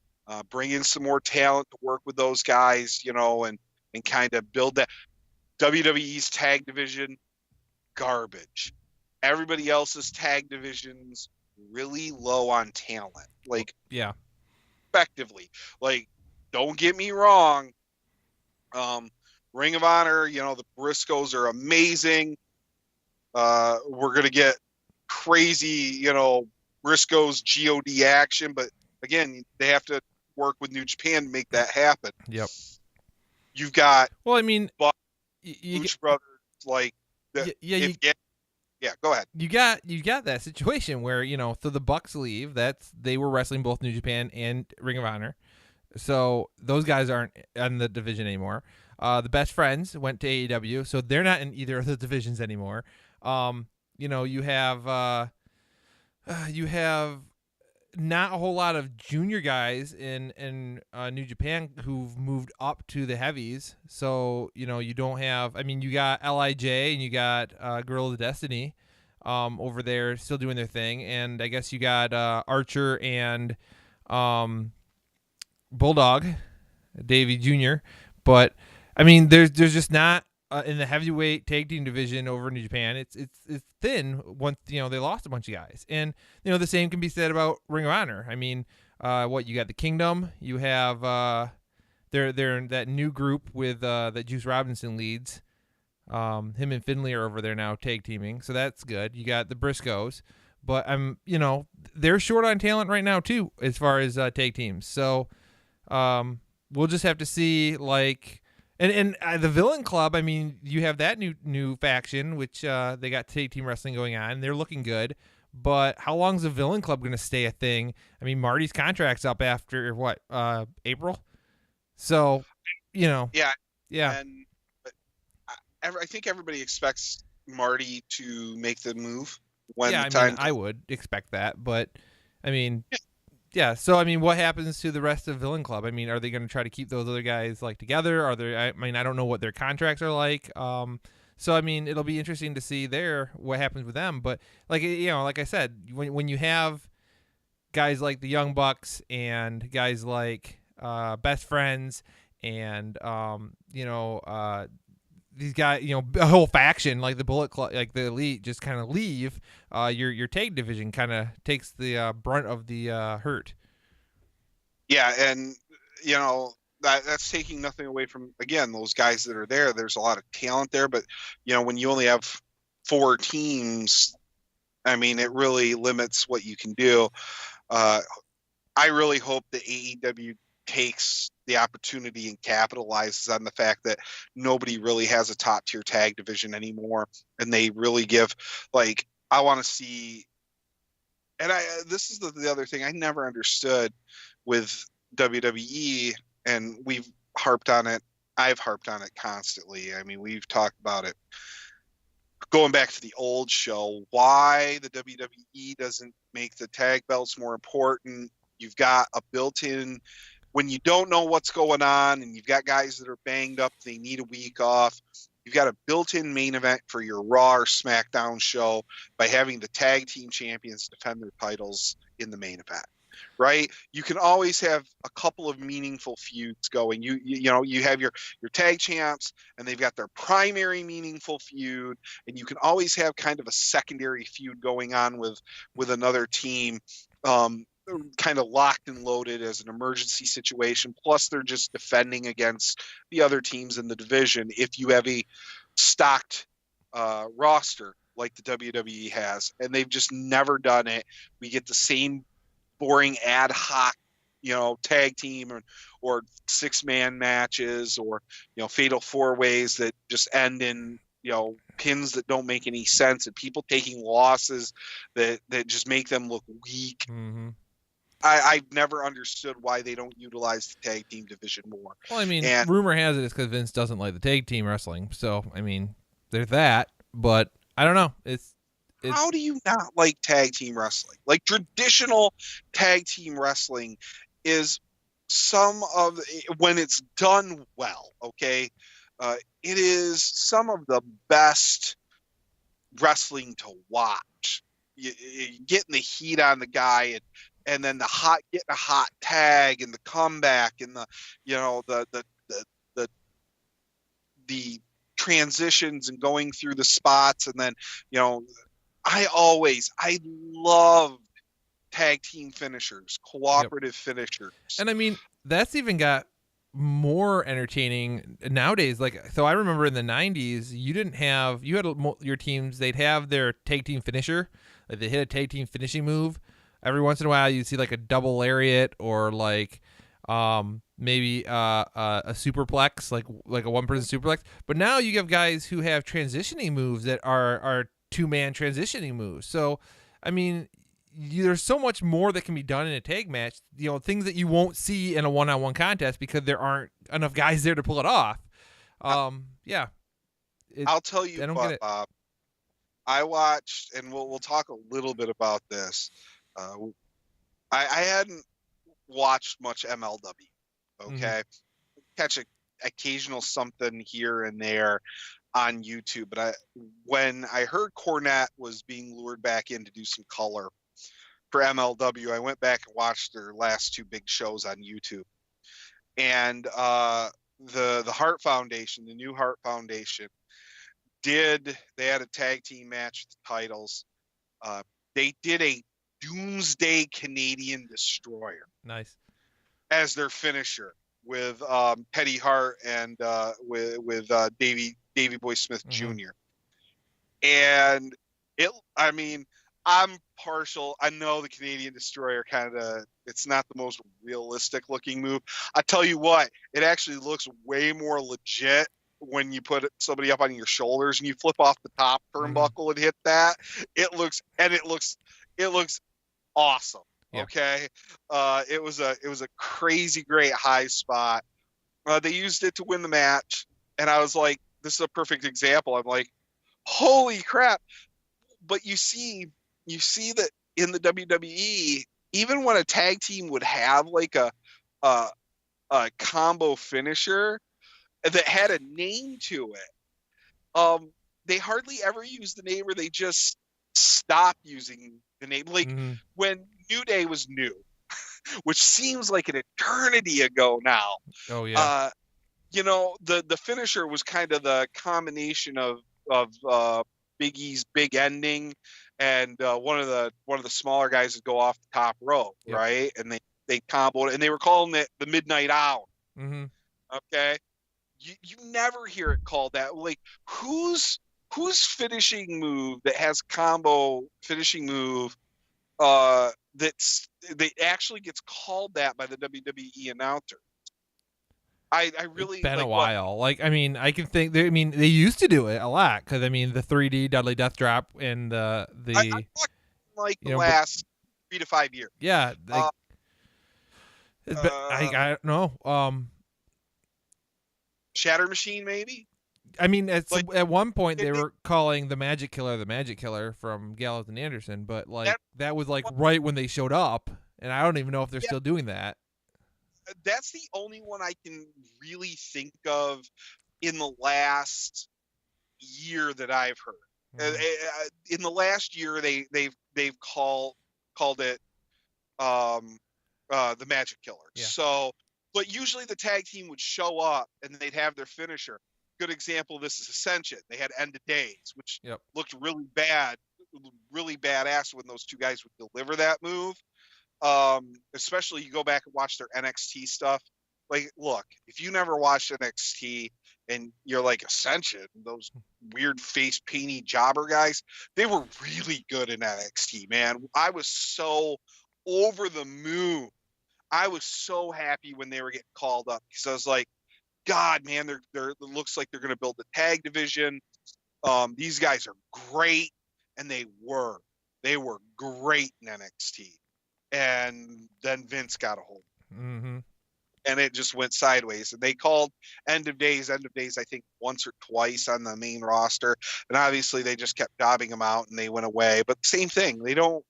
Bring in some more talent to work with those guys, and kind of build that. WWE's tag division, garbage. Everybody else's tag divisions really low on talent. Like,
yeah.
Effectively. Like, don't get me wrong. Ring of Honor, the Briscoes are amazing. We're going to get crazy, Briscoes GOD action, but again, they have to work with New Japan to make that happen.
Yep.
You've got
Lucha
Brothers, like Yeah, go ahead.
You got that situation where, so the Bucks leave. They were wrestling both New Japan and Ring of Honor. So those guys aren't in the division anymore. The Best Friends went to AEW, so they're not in either of the divisions anymore. You have not a whole lot of junior guys in New Japan who've moved up to the heavies. So, you don't have, you got LIJ and you got Girl of Destiny over there still doing their thing. And I guess you got Archer and Bulldog, Davey Jr. But, there's just not in the heavyweight tag team division over in New Japan. It's thin once, they lost a bunch of guys. And, the same can be said about Ring of Honor. You got the Kingdom, you have they're in that new group with that Juice Robinson leads. Him and Finley are over there now tag teaming, so that's good. You got the Briscoes, but they're short on talent right now too as far as tag teams. So we'll just have to see, like, and the Villain Club. You have that new faction, which they got tag team wrestling going on. They're looking good, but how long is the Villain Club going to stay a thing? Marty's contract's up after what, April? So,
Yeah.
And
I think everybody expects Marty to make the move when
yeah,
the time.
I would expect that, but yeah. So what happens to the rest of Villain Club? Are they going to try to keep those other guys like together? Are there? I don't know what their contracts are like. So it'll be interesting to see what happens with them. But like I said, when you have guys like the Young Bucks and guys like Best Friends and these guys, a whole faction like the Bullet Club, like the Elite, just kind of leave. Your tag division kind of takes the brunt of the hurt.
Yeah, and that's taking nothing away from, again, those guys that are there. There's a lot of talent there, but when you only have 4 teams, it really limits what you can do. I really hope that AEW takes the opportunity and capitalizes on the fact that nobody really has a top tier tag division anymore, and they really give, like, I want to see. And this is the other thing I never understood with WWE, and we've harped on it. I've harped on it constantly. We've talked about it going back to the old show, why the WWE doesn't make the tag belts more important. You've got a built-in, when you don't know what's going on and you've got guys that are banged up, they need a week off, you've got a built-in main event for your Raw or SmackDown show by having the tag team champions defend their titles in the main event, right? You can always have a couple of meaningful feuds going. You have your tag champs, and they've got their primary meaningful feud, and you can always have kind of a secondary feud going on with another team, kind of locked and loaded as an emergency situation. Plus, they're just defending against the other teams in the division. If you have a stocked roster like the WWE has, and they've just never done it, we get the same boring ad hoc, tag team or 6-man matches or, fatal 4-ways that just end in, pins that don't make any sense and people taking losses that just make them look weak.
Mm-hmm.
I've never understood why they don't utilize the tag team division more.
Well, rumor has it it's because Vince doesn't like the tag team wrestling. So, there's that, but I don't know.
How do you not like tag team wrestling? Like, traditional tag team wrestling is when it's done well, okay? It is some of the best wrestling to watch. You getting the heat on the guy and then getting a hot tag and the comeback and the transitions and going through the spots, and then I love tag team finishers, cooperative finishers.
And that's even got more entertaining nowadays. Like, so I remember in the 90s, you had your teams, they'd have their tag team finisher. Like, they hit a tag team finishing move. Every once in a while, you'd see like a double lariat or like maybe a superplex, like a one-person superplex. But now you have guys who have transitioning moves that are 2-man transitioning moves. So, I mean, there's so much more that can be done in a tag match. Things that you won't see in a one-on-one contest because there aren't enough guys there to pull it off. Yeah.
I'll tell you
I don't
what,
get it.
Bob. I watched, and we'll talk a little bit about this. I hadn't watched much MLW. Okay, catch an occasional something here and there on YouTube, but when I heard Cornette was being lured back in to do some color for MLW, I went back and watched their last 2 big shows on YouTube, and the Hart Foundation, the new Hart Foundation, they had a tag team match with the titles. They did a Doomsday Canadian Destroyer.
Nice.
As their finisher with Petty Hart and with Davey Boy Smith Jr. And I'm partial. I know the Canadian Destroyer it's not the most realistic looking move. I tell you what, it actually looks way more legit when you put somebody up on your shoulders and you flip off the top turnbuckle and hit that. It looks awesome. Yeah. Okay. It was a crazy great high spot. They used it to win the match, and I was like, this is a perfect example. I'm like, holy crap. But you see that in the WWE, even when a tag team would have like a combo finisher that had a name to it, they hardly ever use the name, or they just stop using the name. Like when New Day was new, which seems like an eternity ago now.
Oh yeah.
The finisher was kind of the combination of Big E's big ending and one of the smaller guys would go off the top rope, right? And they comboed, and they were calling it the Midnight Hour. Okay, you never hear it called that. Like whose finishing move that has combo finishing move that actually gets called that by the WWE announcer? I really,
it's been a while. Like, I mean, I can think. They used to do it a lot because the 3D Dudley Death Drop and the
I'm like the last 3 to 5 years.
Yeah, I don't know.
Shatter Machine, maybe.
I mean, at one point they were calling the Magic Killer from Gallows and Anderson, but that was like right when they showed up, and I don't even know if they're still doing that.
That's the only one I can really think of in the last year that I've heard. In the last year, they've called it the Magic Killer. Yeah. So, but usually the tag team would show up and they'd have their finisher. Good example of this is Ascension. They had End of Days, which looked really badass when those 2 guys would deliver that move. Especially you go back and watch their NXT stuff. Like, look, if you never watched NXT and you're like Ascension, those weird face painty jobber guys, they were really good in NXT, man. I was so over the moon. I was so happy when they were getting called up because I was like, God, man, it looks like they're going to build the tag division. These guys are great, and they were great in NXT. And then Vince got a hold of it. And it just went sideways. And they called End of Days, I think, once or twice on the main roster. And obviously they just kept jobbing them out and they went away. But same thing. They don't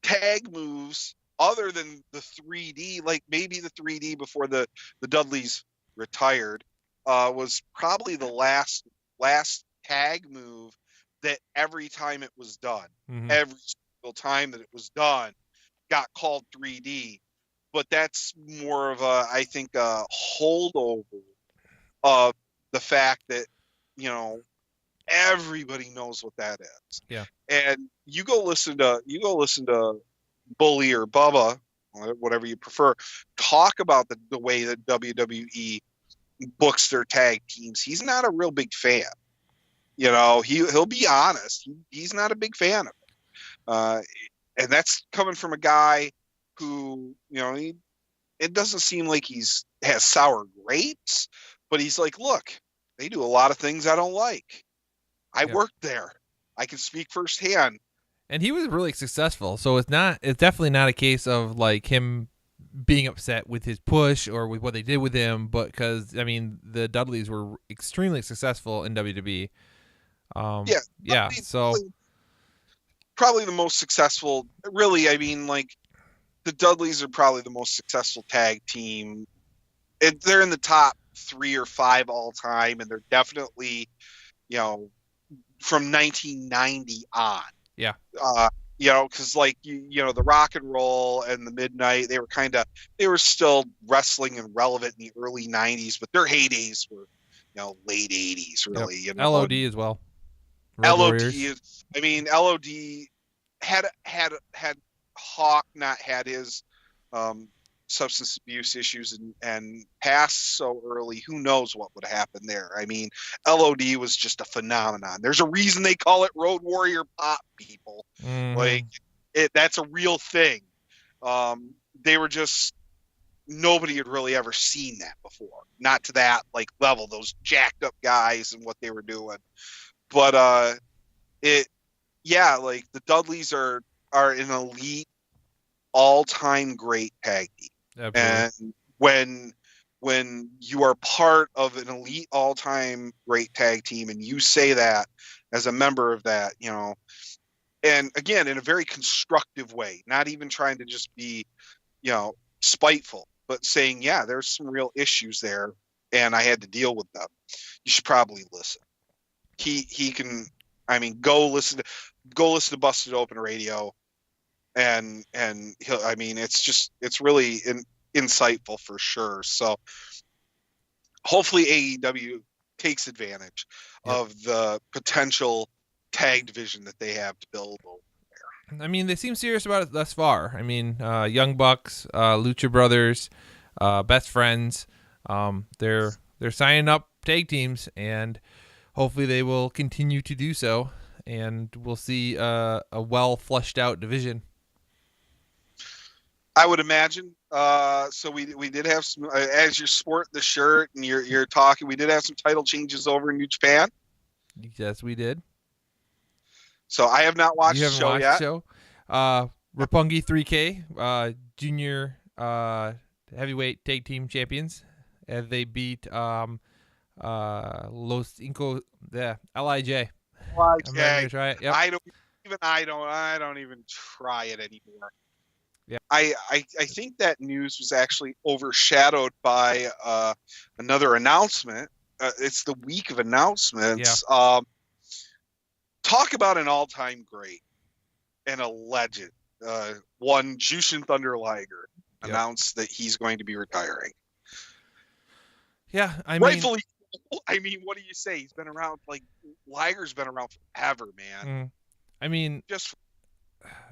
tag moves other than the 3D, like maybe the 3D before the Dudleys retired, was probably the last tag move that every time it was done, every single time that it was done, got called 3D. But that's more of I think a holdover of the fact that everybody knows what that is.
Yeah.
And you go listen to Bully or Bubba, whatever you prefer, talk about the way that WWE books their tag teams. He's not a real big fan. He'll be honest. He's not a big fan of it. And that's coming from a guy who, it doesn't seem like has sour grapes, but he's like, look, they do a lot of things I don't like. I worked there. I can speak firsthand.
And he was really successful, so it's definitely not a case of like him being upset with his push or with what they did with him, but because I mean the Dudleys were extremely successful in WWE. Yeah. So
probably the most successful. Really, I mean, like the Dudleys are probably the most successful tag team. They're in the top 3 or 5 all time, and they're definitely, from 1990 on.
Yeah.
Because like the Rock and Roll and the Midnight, they were still wrestling and relevant in the early 90s, but their heydays were late 80s, really.
Yep. LOD as well.
Road Warriors. LOD had Hawk not had his substance abuse issues and passed so early, who knows what would happen there. I mean, LOD was just a phenomenon. There's a reason they call it Road Warrior Pop, people. Like that's a real thing. They were just, nobody had really ever seen that before. Not to that like level, those jacked up guys and what they were doing. But like the Dudleys are an elite, all-time great tag team. Absolutely. And when you are part of an elite, all-time great tag team, and you say that as a member of that, and again in a very constructive way, not even trying to just be, spiteful, but saying, yeah, there's some real issues there, and I had to deal with them. You should probably listen. He can. I mean, go listen to Busted Open Radio. And he'll, I mean, it's really insightful for sure. So hopefully AEW takes advantage of the potential tag division that they have to build over there.
I mean, they seem serious about it thus far. I mean, Young Bucks, Lucha Brothers, Best Friends, they're signing up tag teams, and hopefully they will continue to do so, and we'll see a well fleshed out division.
I would imagine. So we did have some, as you're sporting the shirt and you're talking, we did have some title changes over in New Japan.
Yes, we did.
So I have not watched
the
show yet.
Roppongi 3K, junior heavyweight tag team champions, as they beat Los Inco, LIJ. I'm not gonna try it. Yep.
I don't even try it anymore.
Yeah.
I think that news was actually overshadowed by another announcement. It's the week of announcements.
Yeah.
Talk about an all-time great and a legend. One Jushin Thunder Liger announced that he's going to be retiring.
Yeah,
rightfully. I mean, what do you say? He's been around, like, Liger's been around forever, man.
I mean,
just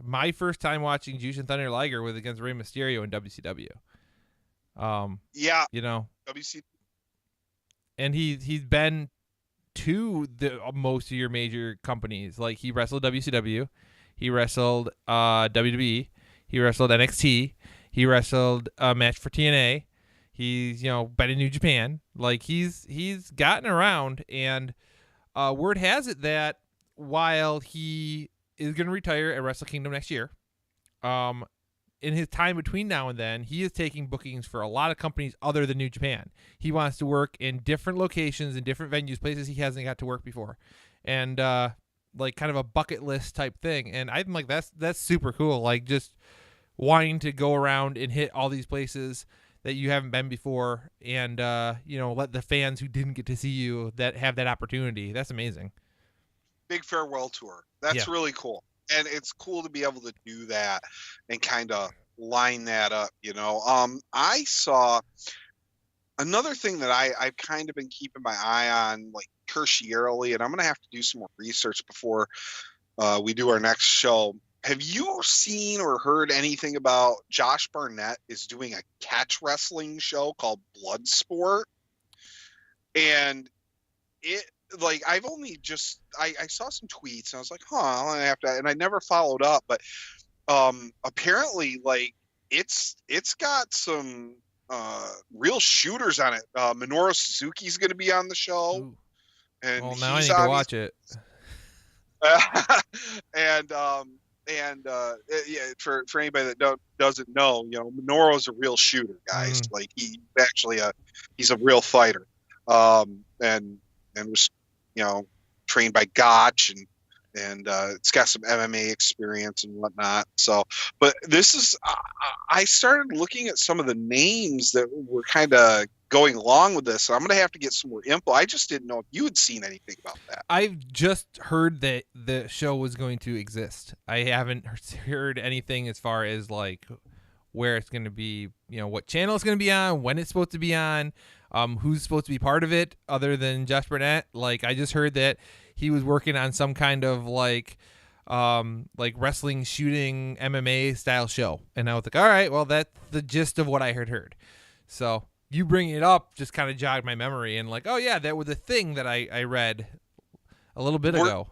my first time watching Jushin Thunder Liger was against Rey Mysterio in WCW.
Yeah,
WCW, and he's been to most of your major companies. Like, he wrestled WCW, he wrestled WWE, he wrestled NXT, he wrestled a match for TNA. He's been in New Japan. Like, he's gotten around, and word has it that while he is going to retire at Wrestle Kingdom next year, in his time between now and then, he is taking bookings for a lot of companies other than New Japan. He wants to work in different locations and different venues, places he hasn't got to work before, and like kind of a bucket list type thing. And I'm like, that's super cool. Like, just wanting to go around and hit all these places that you haven't been before, and let the fans who didn't get to see you that have that opportunity. That's amazing.
Big farewell tour. That's really cool. And it's cool to be able to do that and kind of line that up, I saw another thing that I've kind of been keeping my eye on, like, tertiarily, and I'm going to have to do some more research before we do our next show. Have you seen or heard anything about Josh Barnett is doing a catch wrestling show called Bloodsport? And it, like, I've only just I saw some tweets and I was like, I have to, and I never followed up, but apparently, like, it's got some real shooters on it. Minoru Suzuki's going to be on the show.
Ooh.
And
well, now I need to watch it.
Yeah, for anybody that doesn't know, Minoru's a real shooter, guys. Like he's a real fighter, and was trained by Gotch, and it's got some MMA experience and whatnot. So, but this is I started looking at some of the names that were kind of going along with this. So I'm going to have to get some more info. I just didn't know if you had seen anything about that.
I've just heard that the show was going to exist. I haven't heard anything as far as like where it's going to be, what channel it's going to be on, when it's supposed to be on, who's supposed to be part of it other than Josh Burnett. Like, I just heard that he was working on some kind of like wrestling, shooting, MMA style show. And I was like, all right, well, that's the gist of what I heard. So you bringing it up just kind of jogged my memory and like, oh yeah, that was a thing that I read a little bit ago.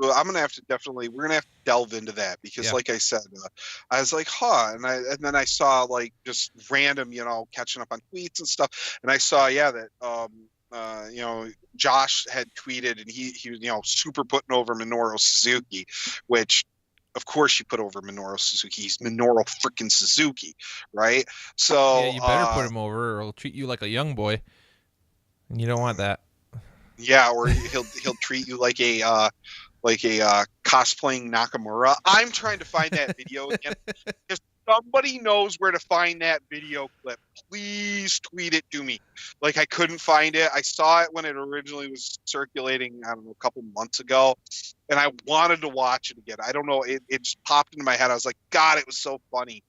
I'm going to have to we're going to have to delve into that because like I said, I was like, and then I saw like just random, catching up on tweets and stuff. And I saw, that, Josh had tweeted and he was, super putting over Minoru Suzuki, which of course you put over Minoru Suzuki. He's Minoru freaking Suzuki, right? So
yeah, you better put him over or he'll treat you like a young boy. And you don't want that.
Yeah, or he'll treat you like a cosplaying Nakamura. I'm trying to find that video again. If somebody knows where to find that video clip, please tweet it to me. Like, I couldn't find it. I saw it when it originally was circulating, I don't know, a couple months ago, and I wanted to watch it again. I don't know. It just popped into my head. I was like, God, it was so funny.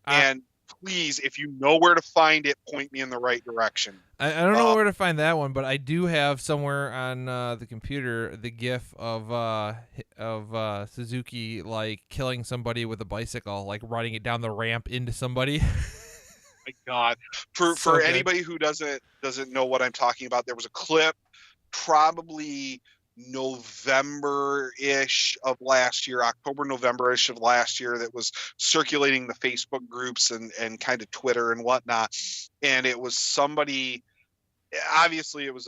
And please, if you know where to find it, point me in the right direction.
I don't know where to find that one, but I do have somewhere on the computer the GIF of Suzuki like killing somebody with a bicycle, like riding it down the ramp into somebody.
My God, for anybody who doesn't know what I'm talking about, there was a clip, probably November-ish of last year, October, November-ish of last year, that was circulating the Facebook groups and kind of Twitter and whatnot. And it was somebody, obviously it was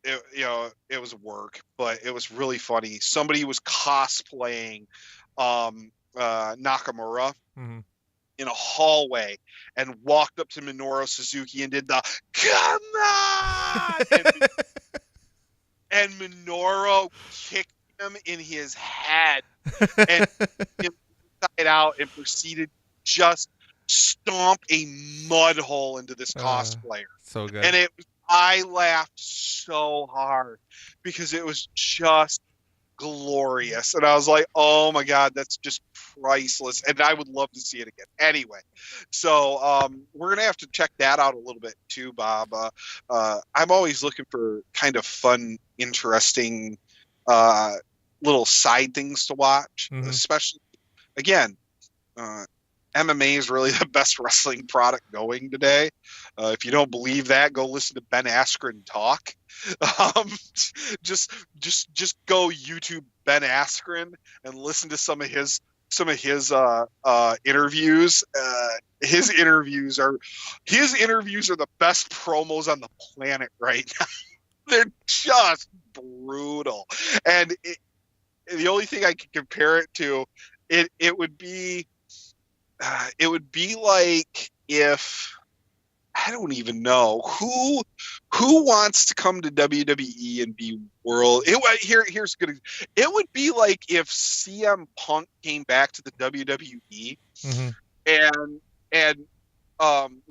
it was work, but it was really funny. Somebody was cosplaying Nakamura in a hallway and walked up to Minoru Suzuki and did the "Come on!" and Minoru kicked him in his head and him inside out and proceeded to just stomp a mud hole into this cosplayer.
So good.
And I laughed so hard because it was just glorious. And I was like, oh my God, that's just priceless. And I would love to see it again. Anyway, so we're going to have to check that out a little bit too, Bob. I'm always looking for kind of fun, interesting little side things to watch, especially, again, MMA is really the best wrestling product going today. If you don't believe that, go listen to Ben Askren talk. Just go YouTube Ben Askren and listen to some of his interviews. His interviews are the best promos on the planet right now. They're just brutal, and the only thing I can compare it to, it would be like if, I don't even know who wants to come to WWE and be world. Here's good. It would be like if CM Punk came back to the WWE and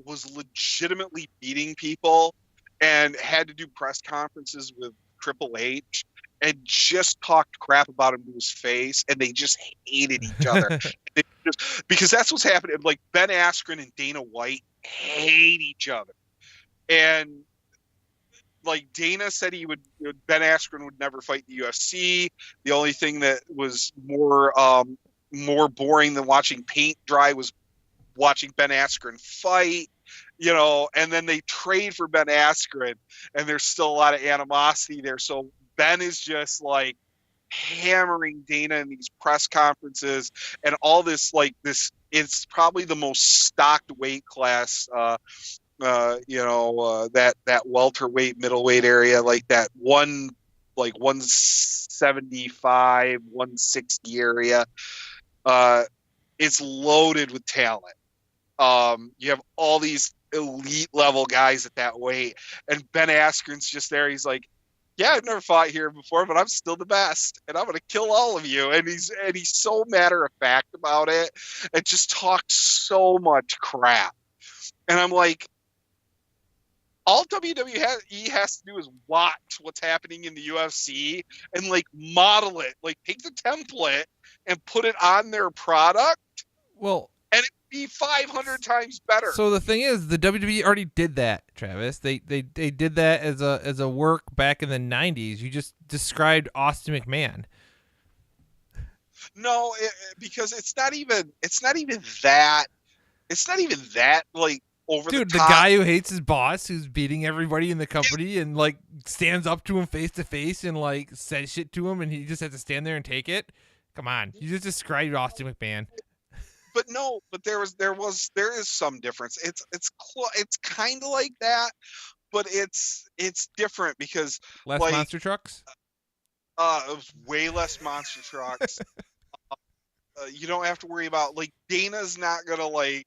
was legitimately beating people and had to do press conferences with Triple H and just talked crap about him to his face, and they just hated each other. Because that's what's happening. Like, Ben Askren and Dana White hate each other. And like Dana said, Ben Askren would never fight the UFC. The only thing that was more boring than watching paint dry was watching Ben Askren fight. And then they trade for Ben Askren, and there's still a lot of animosity there. So Ben is just like hammering Dana in these press conferences and all this, like this. It's probably the most stocked weight class, that welterweight, middleweight area, like that one, like 175, 160 area. It's loaded with talent. You have all these elite level guys at that weight, and Ben Askren's just there. He's like, yeah, I've never fought here before, but I'm still the best, and I'm gonna kill all of you. And he's so matter of fact about it, and just talks so much crap. And I'm like, all WWE has to do is watch what's happening in the UFC and like model it, like take the template and put it on their product.
Well,
and it'd be 500 times better.
So the thing is, the WWE already did that, Travis. They did that as a work back in the 90s. You just described Austin McMahon.
No, because it's not even that like over
Dude,
the top.
The guy who hates his boss, who's beating everybody in the company and like stands up to him face to face and like says shit to him, and he just has to stand there and take it. Come on, you just described Austin McMahon.
But no, but there is some difference. It's kind of like that, but it's different because
less
like,
monster trucks.
It was way less monster trucks. You don't have to worry about like Dana's not gonna like,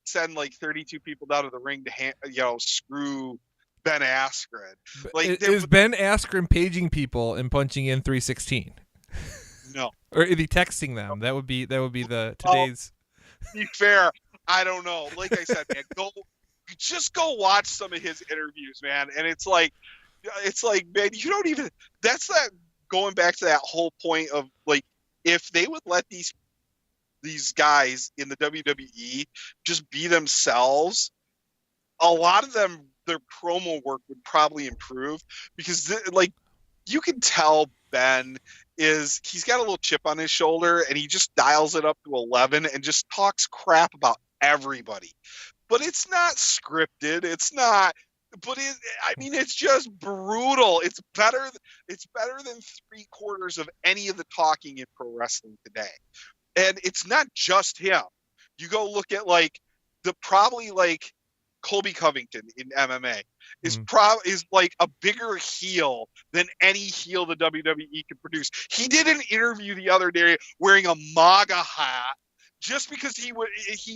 send like 32 people down to the ring to screw Ben Askren. Like,
is Ben Askren paging people and punching in 316?
No.
Or is he texting them? That would be the today's.
To be fair, I don't know. Like I said, man, just go watch some of his interviews, man. And it's like, man, you don't even. That's that going back to that whole point of like, if they would let these guys in the WWE just be themselves, a lot of them, their promo work would probably improve because like you can tell Ben he's got a little chip on his shoulder and he just dials it up to 11 and just talks crap about everybody. But it's not scripted. It's not. But it's just brutal. It's better than 3/4 of any of the talking in pro wrestling today. And it's not just him. You go look at like probably like Colby Covington in MMA is like a bigger heel than any heel the WWE can produce. He did an interview the other day wearing a MAGA hat just because he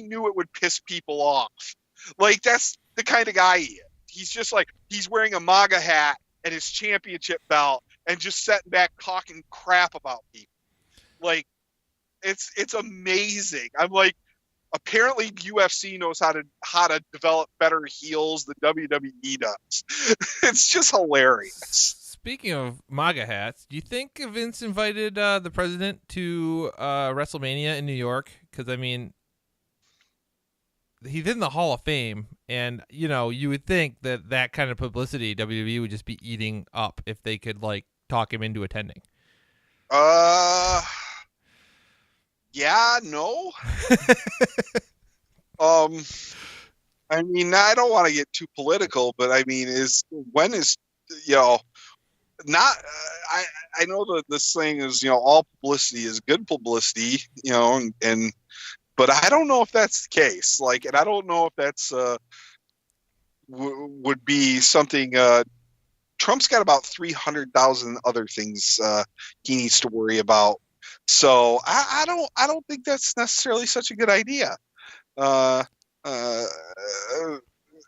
knew it would piss people off. Like, that's the kind of guy he is. He's just like, he's wearing a MAGA hat and his championship belt and just sitting back talking crap about people. Like, it's amazing. I'm like, apparently UFC knows how to develop better heels than WWE does. It's just hilarious.
Speaking of MAGA hats, do you think Vince invited the president to WrestleMania in New York? Because, I mean, he's in the Hall of Fame, and, you would think that kind of publicity WWE would just be eating up if they could, like, talk him into attending.
Yeah, no. I mean, I don't want to get too political, but I mean, not. I know this thing is, all publicity is good publicity, but I don't know if that's the case. Like, and I don't know if that's would be something. Trump's got about 300,000 other things he needs to worry about. So I don't think that's necessarily such a good idea.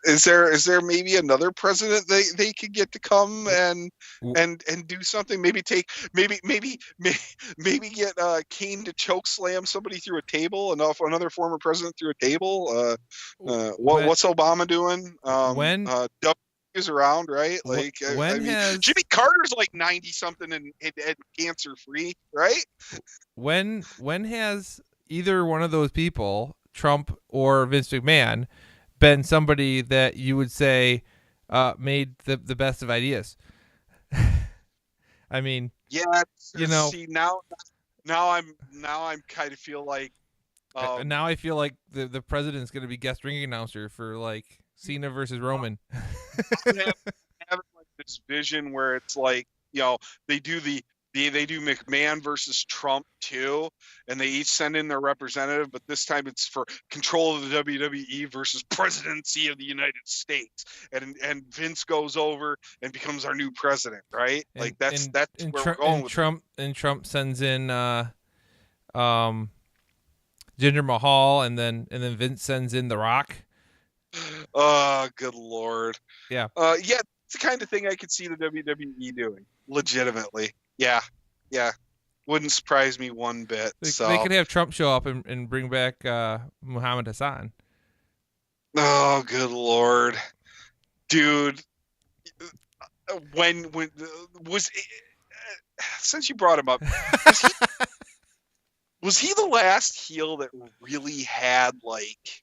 Is there maybe another president they could get to come and do something? Maybe get Kane to choke slam somebody through a table, another former president through a table. What's Obama doing?
When
is around, right? Like, Jimmy Carter's like 90 something and cancer free, right?
When has either one of those people, Trump or Vince McMahon, been somebody that you would say made the best of ideas? I mean,
yeah, see, now I'm kind of feel like
now I feel like the president's going to be guest ring announcer for like Cena versus Roman.
having like this vision where it's like, they do the They do McMahon versus Trump too, and they each send in their representative, but this time it's for control of the WWE versus presidency of the United States, and Vince goes over and becomes our new president, right?
And,
that's
and
where we're going with
Trump sends in Jinder Mahal, and then Vince sends in The Rock.
Oh, good Lord.
Yeah.
Yeah, it's the kind of thing I could see the WWE doing, legitimately. Yeah. Wouldn't surprise me one bit.
They could have Trump show up and bring back Muhammad Hassan.
Oh, good Lord. Dude, when was since you brought him up, was he the last heel that really had like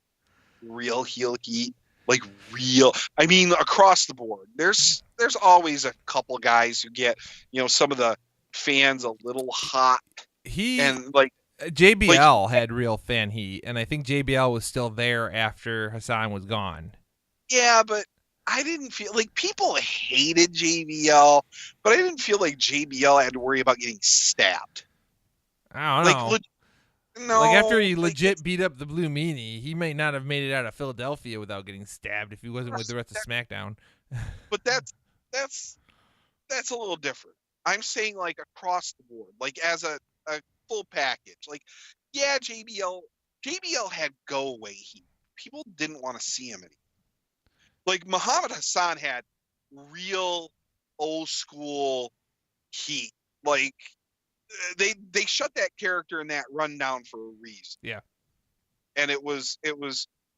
real heel heat? Like real, I mean, across the board. There's always a couple guys who get, some of the fans a little hot.
JBL had real fan heat, and I think JBL was still there after Hassan was gone.
Yeah, but I didn't feel like people hated JBL, but I didn't feel like JBL had to worry about getting stabbed.
I don't know.
No,
like after he legit beat up the Blue Meanie, he might not have made it out of Philadelphia without getting stabbed if he wasn't with the rest of SmackDown.
But that's a little different. I'm saying like across the board, like as a full package. Like, yeah, JBL had go away heat. People didn't want to see him anymore. Like Muhammad Hassan had real old school heat. Like they shut that character in that rundown for a reason.
Yeah.
And it was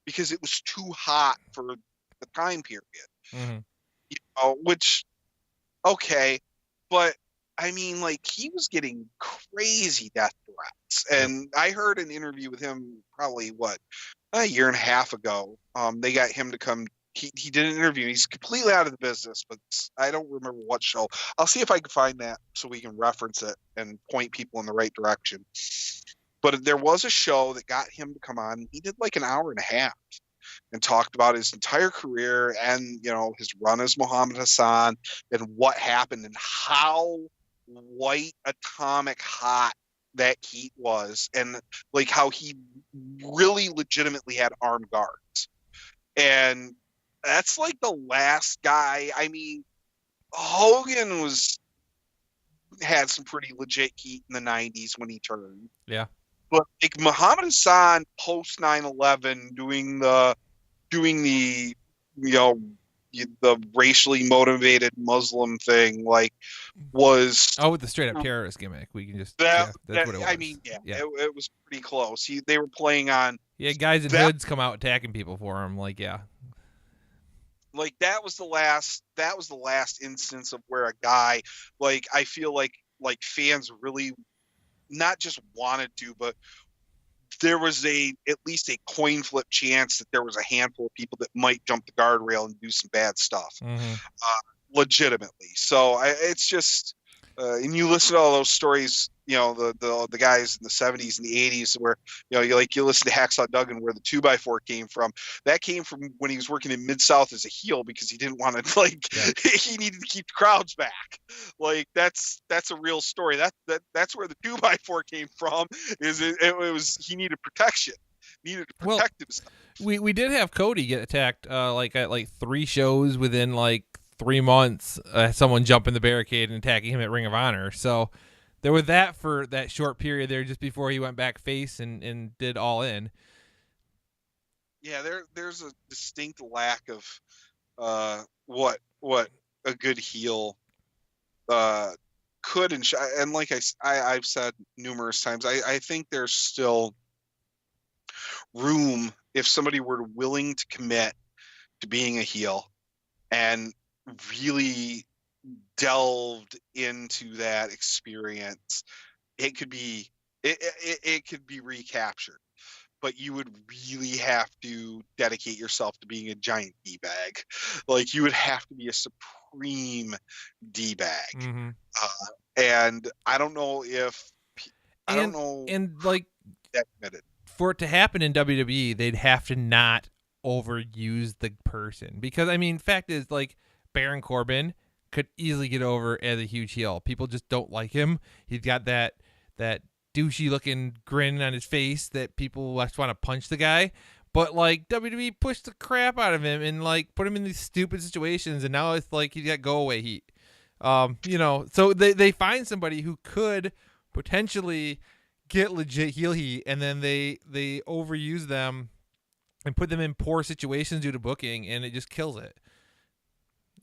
because it was too hot for the time period.
Mm-hmm.
Which, okay, but I mean, like, he was getting crazy death threats. And I heard an interview with him probably, a year and a half ago. They got him to come. He did an interview. He's completely out of the business, but I don't remember what show. I'll see if I can find that so we can reference it and point people in the right direction. But there was a show that got him to come on. He did like an hour and a half and talked about his entire career and, his run as Muhammad Hassan and what happened and how white atomic hot that heat was, and like how he really legitimately had armed guards. And that's like the last guy. I mean, Hogan had some pretty legit heat in the 90s when he turned.
Yeah.
But like Muhammad Hassan post 9/11 doing the the racially motivated Muslim thing, like, was
with the straight up terrorist gimmick. We can just
that's
what it was.
I mean, it was pretty close. They were playing on.
Yeah, guys in hoods come out attacking people for him. Like, yeah.
Like that was the last instance of where a guy, like, I feel like fans really not just wanted to, but there was at least a coin flip chance that there was a handful of people that might jump the guardrail and do some bad stuff, legitimately. So it's just, and you listen to all those stories, the guys in the 70s and the 80s where, you listen to Hacksaw Duggan, where the 2x4 came from. That came from when he was working in Mid-South as a heel because he didn't want to, he needed to keep the crowds back. Like, that's a real story. That's where the 2x4 came from, he needed protection. Needed to protect himself.
We did have Cody get attacked at 3 shows within 3 months, someone jumping the barricade and attacking him at Ring of Honor. So there was that for that short period there just before he went back face and did All In.
Yeah, there's a distinct lack of what a good heel could and like I've said numerous times, I think there's still room if somebody were willing to commit to being a heel and really delved into that experience. It could be recaptured, but you would really have to dedicate yourself to being a giant D-bag. Like, you would have to be a supreme D-bag.
Mm-hmm.
And I don't know if that committed.
For it to happen in WWE, they'd have to not overuse the person, because I mean, fact is, like, Baron Corbin could easily get over as a huge heel. People just don't like him. He's got that douchey looking grin on his face that people just want to punch the guy. But like WWE pushed the crap out of him and like put him in these stupid situations, and now it's like he's got go away heat. So they find somebody who could potentially get legit heel heat, and then they overuse them and put them in poor situations due to booking, and it just kills it.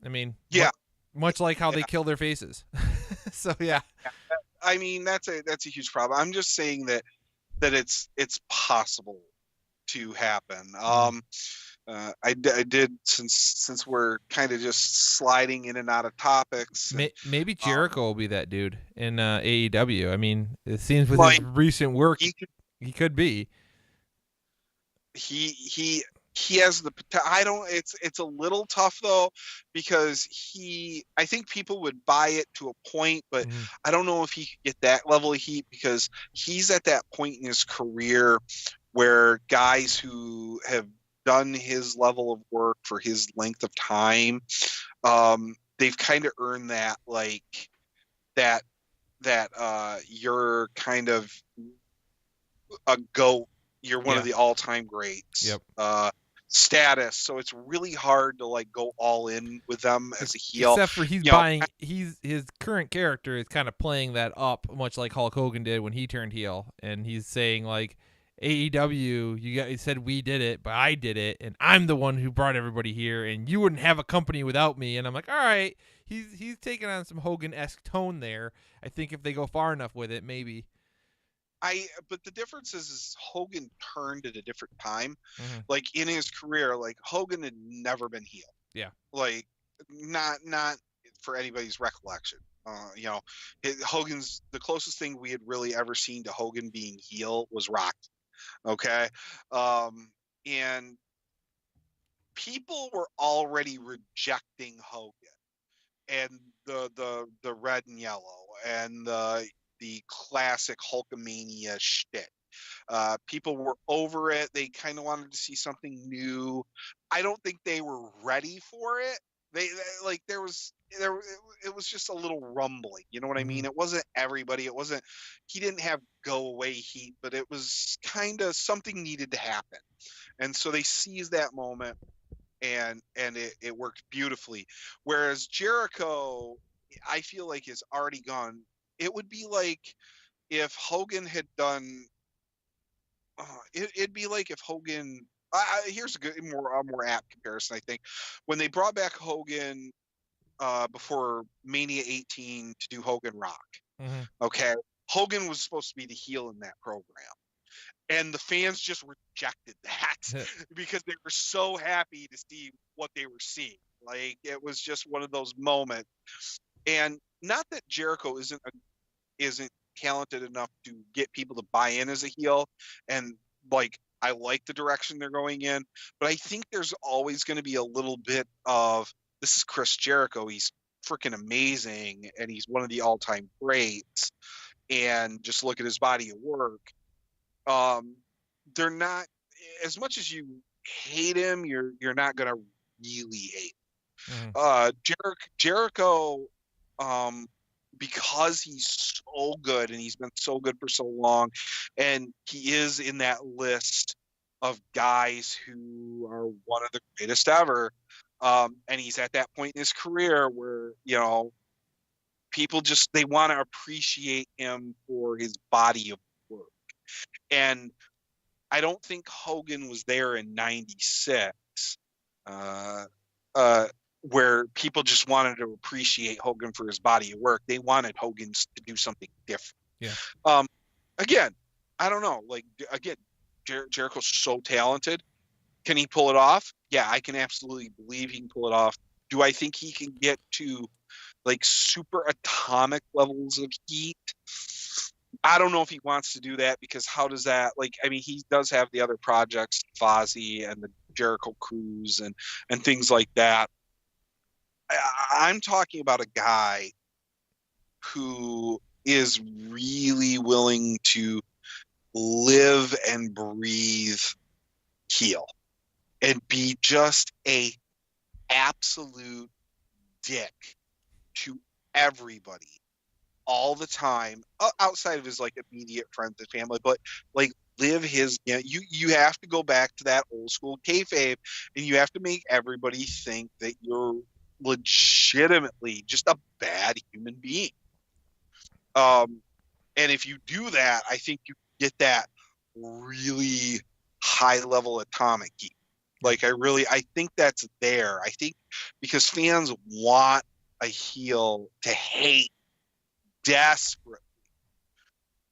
I mean,
yeah,
much like how they kill their faces. So yeah.
I mean, that's a huge problem. I'm just saying that it's possible to happen. I did, since we're kind of just sliding in and out of topics.
Maybe Jericho will be that dude in AEW. I mean, it seems with his recent work, he could be.
He has the potential. It's a little tough though, because I think people would buy it to a point, but I don't know if he could get that level of heat, because he's at that point in his career where guys who have done his level of work for his length of time, they've kind of earned that, like that you're kind of a GOAT. You're one of the all-time greats.
Yep.
Status. So it's really hard to like go all in with them as a heel.
Except for his current character is kind of playing that up, much like Hulk Hogan did when he turned heel, and he's saying like, AEW, you guys said we did it, but I did it, and I'm the one who brought everybody here, and you wouldn't have a company without me. And I'm like, all right, he's taking on some Hogan-esque tone there. I think if they go far enough with it, maybe.
But the difference is Hogan turned at a different time. Like in his career, like Hogan had never been heel.
Yeah.
Like not for anybody's recollection. Hogan's, the closest thing we had really ever seen to Hogan being heel was Rocky. Okay. And people were already rejecting Hogan and the red and yellow and the classic Hulkamania shtick. People were over it. They kind of wanted to see something new. I don't think they were ready for it. It was just a little rumbling. You know what I mean? It wasn't everybody. He didn't have go away heat, but it was kind of something needed to happen. And so they seized that moment, and it worked beautifully. Whereas Jericho, I feel like, is already gone. It would be like if Hogan had done. It'd be like if Hogan. Here's a more apt comparison. I think when they brought back Hogan before Mania 18 to do Hogan Rock. Okay, Hogan was supposed to be the heel in that program, and the fans just rejected that because they were so happy to see what they were seeing. Like, it was just one of those moments. And not that Jericho isn't talented enough to get people to buy in as a heel, and like, I like the direction they're going in, but I think there's always going to be a little bit of, this is Chris Jericho, he's freaking amazing, and he's one of the all-time greats, and just look at his body of work. They're not, as much as you hate him, you're not going to really hate him. Jericho, because he's so good and he's been so good for so long, and he is in that list of guys who are one of the greatest ever, and he's at that point in his career where, people just, they want to appreciate him for his body of work. And I don't think Hogan was there in 96 where people just wanted to appreciate Hogan for his body of work. They wanted Hogan to do something different.
Yeah.
Again, I don't know. Like, again, Jericho's so talented. Can he pull it off? Yeah, I can absolutely believe he can pull it off. Do I think he can get to like super atomic levels of heat? I don't know if he wants to do that, because how does that, like, I mean, he does have the other projects, Fozzy and the Jericho Cruise and things like that. I'm talking about a guy who is really willing to live and breathe heel and be just a absolute dick to everybody all the time, outside of his like immediate friends and family, but like live his, you have to go back to that old school kayfabe, and you have to make everybody think that you're legitimately just a bad human being. And if you do that, I think you get that really high level atomic heat. Like I think that's there. I think because fans want a heel to hate desperately.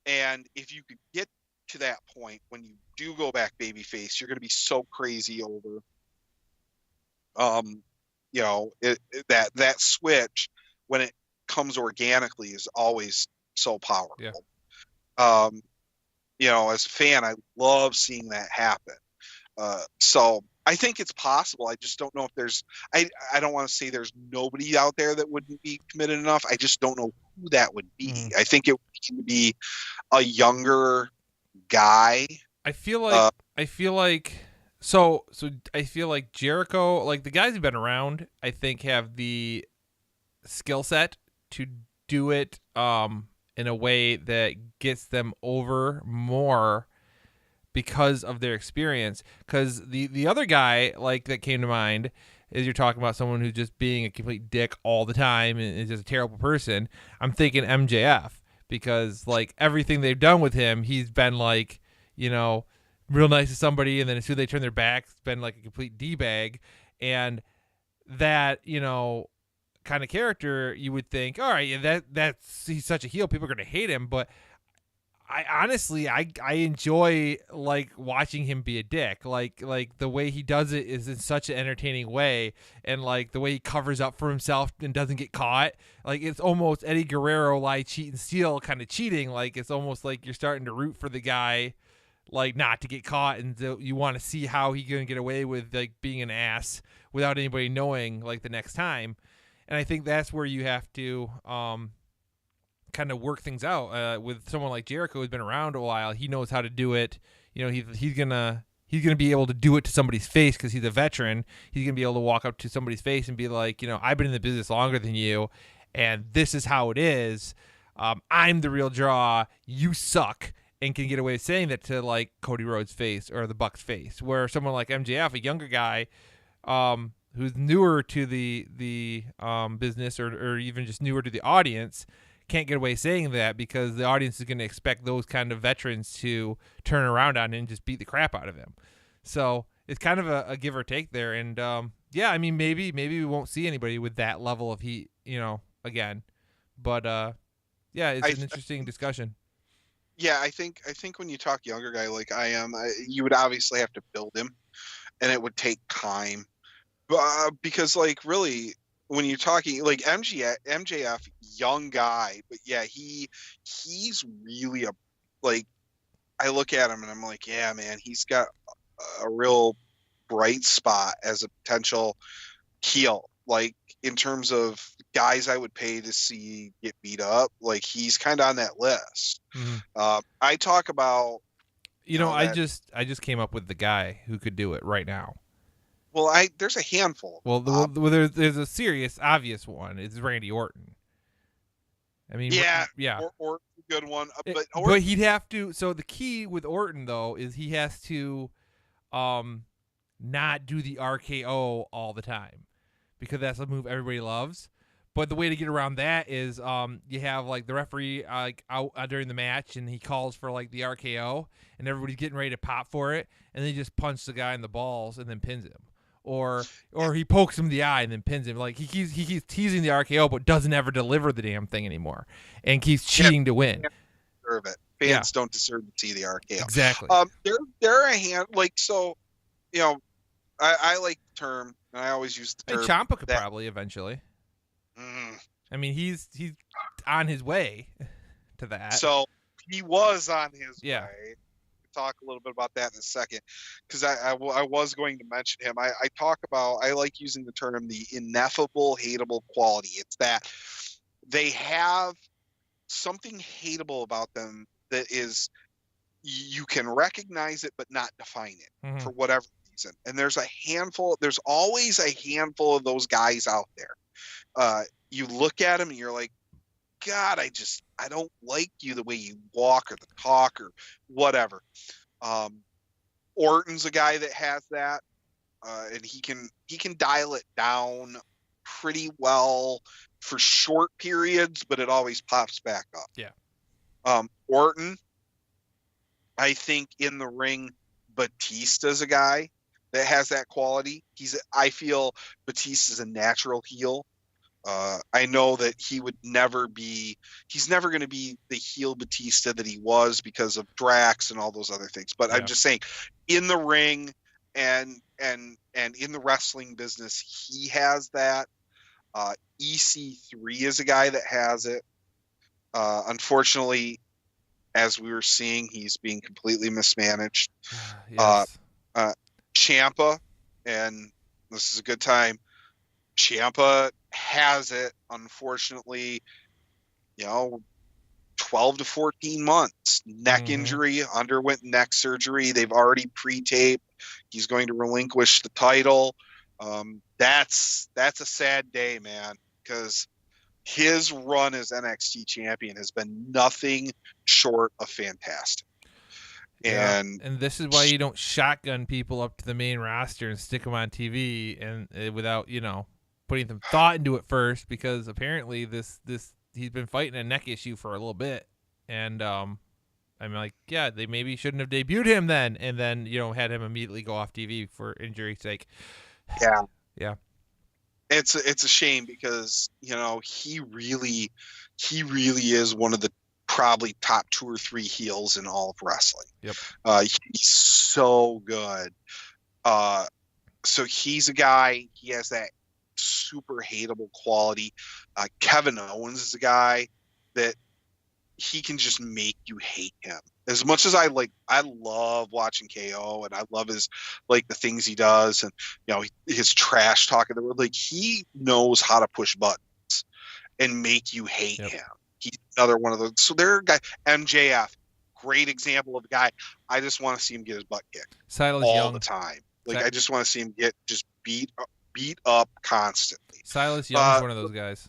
And if you could get to that point when you do go back babyface, you're going to be so crazy over, that switch when it comes organically is always so powerful.
Yeah.
As a fan, I love seeing that happen. So I think it's possible. I just don't know if there's, I don't want to say there's nobody out there that wouldn't be committed enough. I just don't know who that would be. I think it would be a younger guy.
I feel like Jericho, like the guys who've been around, I think have the skill set to do it in a way that gets them over more because of their experience. Because the other guy like that came to mind is you're talking about someone who's just being a complete dick all the time and is just a terrible person. I'm thinking MJF, because like everything they've done with him, he's been like, real nice to somebody, and then as soon as they turn their back, it's been like a complete D-bag. And that, kind of character, you would think, all right, that's he's such a heel, people are going to hate him. But I honestly enjoy like watching him be a dick. Like the way he does it is in such an entertaining way, and like the way he covers up for himself and doesn't get caught. Like it's almost Eddie Guerrero lie, cheat, and steal kind of cheating. Like it's almost like you're starting to root for the guy, like not to get caught, and you want to see how he's gonna get away with like being an ass without anybody knowing like the next time. And I think that's where you have to kind of work things out with someone like Jericho, who's been around a while. He knows how to do it. He's gonna be able to do it to somebody's face because he's a veteran. He's gonna be able to walk up to somebody's face and be like, I've been in the business longer than you, and this is how it is. I'm the real draw. You suck, and can get away with saying that to like Cody Rhodes' face or the Bucks' face. Where someone like MJF, a younger guy, who's newer to the business or even just newer to the audience, can't get away saying that because the audience is going to expect those kind of veterans to turn around on him and just beat the crap out of him. So it's kind of a give or take there. And maybe we won't see anybody with that level of heat, again. But it's an interesting discussion.
Yeah, I think when you talk younger guy like I am, you would obviously have to build him, and it would take time. Because like really, when you're talking like MJF, young guy, but yeah, he's really I look at him and I'm like, yeah, man, he's got a real bright spot as a potential heel. Like in terms of guys I would pay to see get beat up, like he's kind of on that list. Mm-hmm. I talk about,
I just came up with the guy who could do it right now.
Well, there's a handful.
Well, there's a serious, obvious one. It's Randy Orton. I mean, yeah.
Orton's a good one,
but he'd have to. So the key with Orton though is he has to, not do the RKO all the time, because that's a move everybody loves. But the way to get around that is, you have like the referee out during the match, and he calls for like the RKO, and everybody's getting ready to pop for it, and they just punch the guy in the balls and then pins him. Or he pokes him in the eye and then pins him. Like he keeps teasing the RKO, but doesn't ever deliver the damn thing anymore, and keeps cheating to win.
Deserve it. Fans don't deserve to see the RKO.
Exactly.
They're a hand I like the term, and I always use the term.
Ciampa could probably eventually. I mean, he's on his way to that.
So he was on his way. Talk a little bit about that in a second, because I was going to mention him. I like using the term the ineffable hateable quality. It's that they have something hateable about them that is, you can recognize it but not define it for whatever reason. And there's always a handful of those guys out there. you look at him and you're like, God, I don't like you the way you walk or the talk or whatever. Orton's a guy that has that, and he can dial it down pretty well for short periods, but it always pops back up.
Yeah.
Orton, I think in the ring, Batista's a guy that has that quality. I feel Batista's a natural heel. I know that he's never going to be the heel Batista that he was because of Drax and all those other things. But yeah. I'm just saying, in the ring and in the wrestling business, he has that. EC3 is a guy that has it. Unfortunately, as we were seeing, he's being completely mismanaged.
Yes.
Ciampa, and this is a good time. Ciampa has it, unfortunately, 12 to 14 months. Neck injury, underwent neck surgery. They've already pre-taped. He's going to relinquish the title. That's a sad day, man, because his run as NXT champion has been nothing short of fantastic.
Yeah. And this is why you don't shotgun people up to the main roster and stick them on TV and without, putting some thought into it first, because apparently this he's been fighting a neck issue for a little bit, and I'm like, yeah, they maybe shouldn't have debuted him then, and then had him immediately go off TV for injury's sake. Yeah.
It's a shame because he really is one of the probably top 2 or 3 heels in all of wrestling.
Yep.
He's so good. So he's a guy. He has that super hateable quality. Kevin Owens is a guy that he can just make you hate him. As much as I love watching KO, and I love his the things he does, and his trash talking. He knows how to push buttons and make you hate him. He's another one of those. So there are guys. MJF, great example of a guy. I just want to see him get his butt kicked all the time. I just want to see him get just beat up constantly.
Silas Young's one of those guys.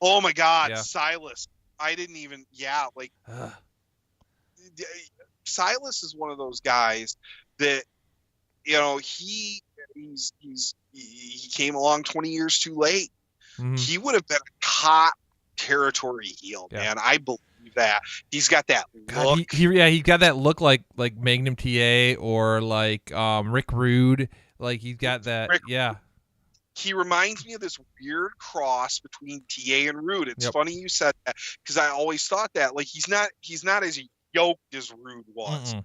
Oh my God, Silas! I didn't even. Silas is one of those guys that he came along 20 years too late. He would have been a top territory heel, man. I believe that. He's got that look.
He got that look like Magnum TA or Rick Rude. He's got that.
He reminds me of this weird cross between TA and Rude. It's funny you said that, because I always thought that he's not as yoked as Rude was.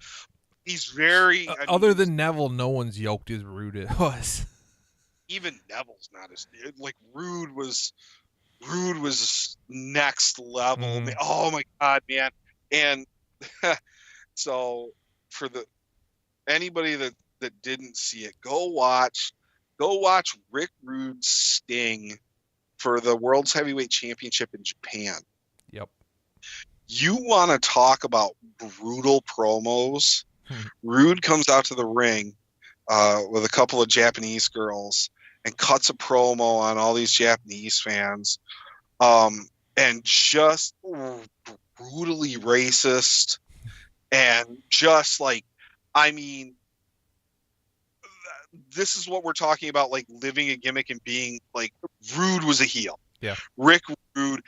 He's very
other than Neville, no one's yoked as Rude was.
Even Neville's not as Rude was next level. Oh my God, man. And so for anybody that didn't see it, go watch Rick Rude's Sting for the World's Heavyweight Championship in Japan.
Yep.
You want to talk about brutal promos? Rude comes out to the ring with a couple of Japanese girls and cuts a promo on all these Japanese fans, and just brutally racist, and just this is what we're talking about, living a gimmick and being Rude was a heel.
Yeah.
Rick Rude,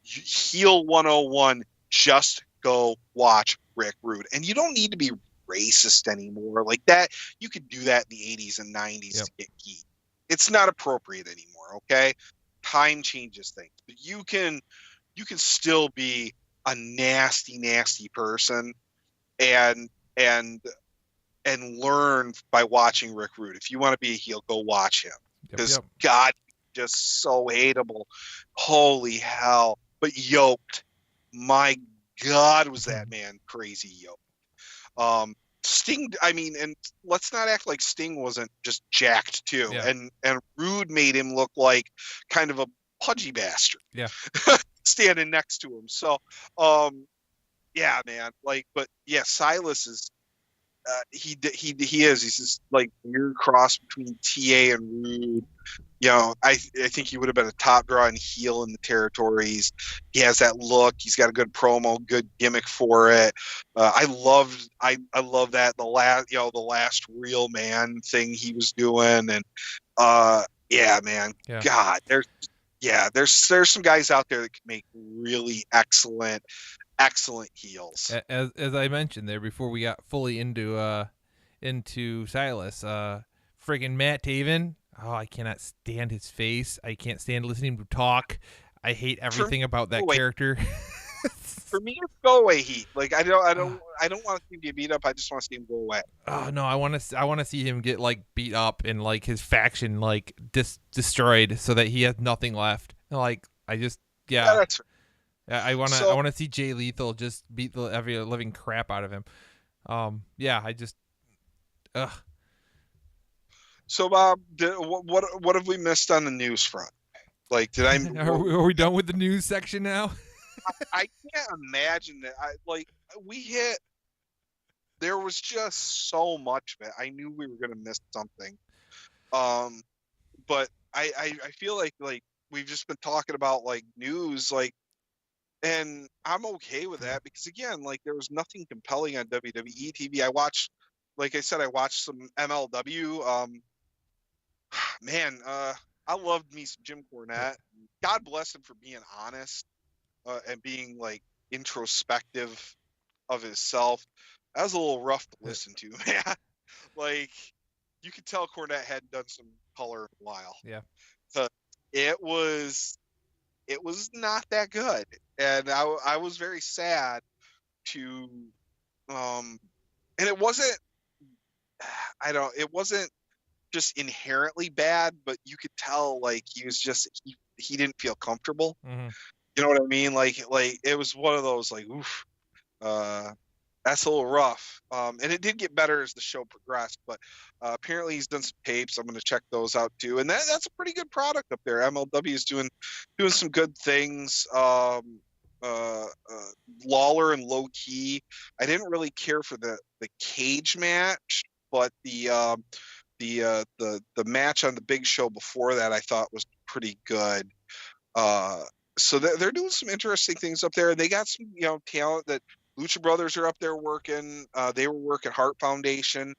heel 101, just go watch Rick Rude. And you don't need to be racist anymore like that. You could do that in the 80s and 90s to get heat. It's not appropriate anymore, okay? Time changes things. But you can still be a nasty, nasty person and learn by watching Rick Rude. If you want to be a heel, go watch him. Because God, just so hateable. Holy hell. But yoked. My God, was that man crazy yoked. Sting, and let's not act like Sting wasn't just jacked too.
Yeah.
And Rude made him look like kind of a pudgy bastard.
Yeah.
Standing next to him. So, yeah, man. But yeah, Silas is, he is. He's this weird cross between TA and Rude. I think he would have been a top draw and heel in the territories. He has that look. He's got a good promo, good gimmick for it. I love that the last real man thing he was doing, and yeah, man,
yeah.
God, there's some guys out there that can make really excellent heels.
As I mentioned there before we got fully into Silas, friggin' Matt Taven. Oh, I cannot stand his face. I can't stand listening to him talk. I hate everything about that character.
For me, it's go away heat. Like I don't want to see him get beat up. I just want to see him go away.
Oh no, I want to see him get like beat up and like his faction like destroyed so that he has nothing left. Like that's right. I want to see Jay Lethal just beat the every living crap out of him.
So Bob, what have we missed on the news front? Like, did I?
Are we done with the news section now?
I can't imagine that. There was just so much of it. I knew we were going to miss something. But I feel like we've just been talking about like news, like, and I'm okay with that because again, like there was nothing compelling on WWE TV. I watched some MLW. Man, I loved me some Jim Cornette. God bless him for being honest. And being like introspective of himself. That was a little rough to listen to, man. Like you could tell Cornette hadn't done some color in a while.
Yeah.
It was not that good. And I was very sad to and it wasn't just inherently bad, but you could tell like he was just he didn't feel comfortable.
Mm-hmm.
You know what I mean? Like it was one of those like, oof, that's a little rough. And it did get better as the show progressed, but apparently he's done some tapes. I'm going to check those out too. And that's a pretty good product up there. MLW is doing some good things. Lawler and Low Key. I didn't really care for the cage match, but the match on the big show before that I thought was pretty good. So they're doing some interesting things up there. They got some, talent that Lucha Brothers are up there working. They were working Heart Foundation.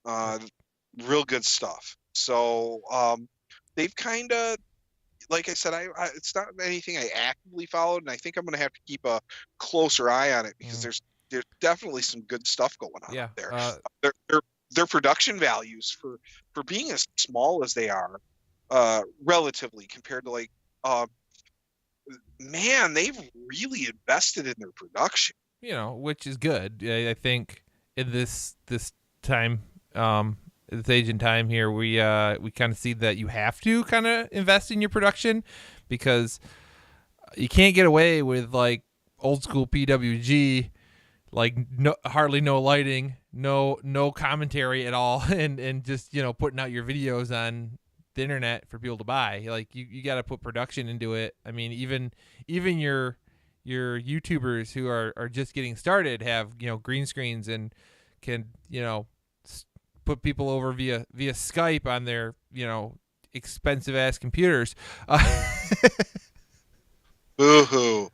Real good stuff. So they've kind of, like I said, it's not anything I actively followed, and I think I'm going to have to keep a closer eye on it because there's definitely some good stuff going on up there. Their production values for being as small as they are, relatively compared to like. Man, they've really invested in their production.
Which is good. I think in this time, this age and time here, we kind of see that you have to kind of invest in your production because you can't get away with like old school PWG, like hardly no lighting, no commentary at all, and just putting out your videos on the internet for people to buy. Like you got to put production into it. I mean, even your YouTubers who are just getting started have green screens and can put people over via Skype on their expensive ass computers.
Boo-hoo.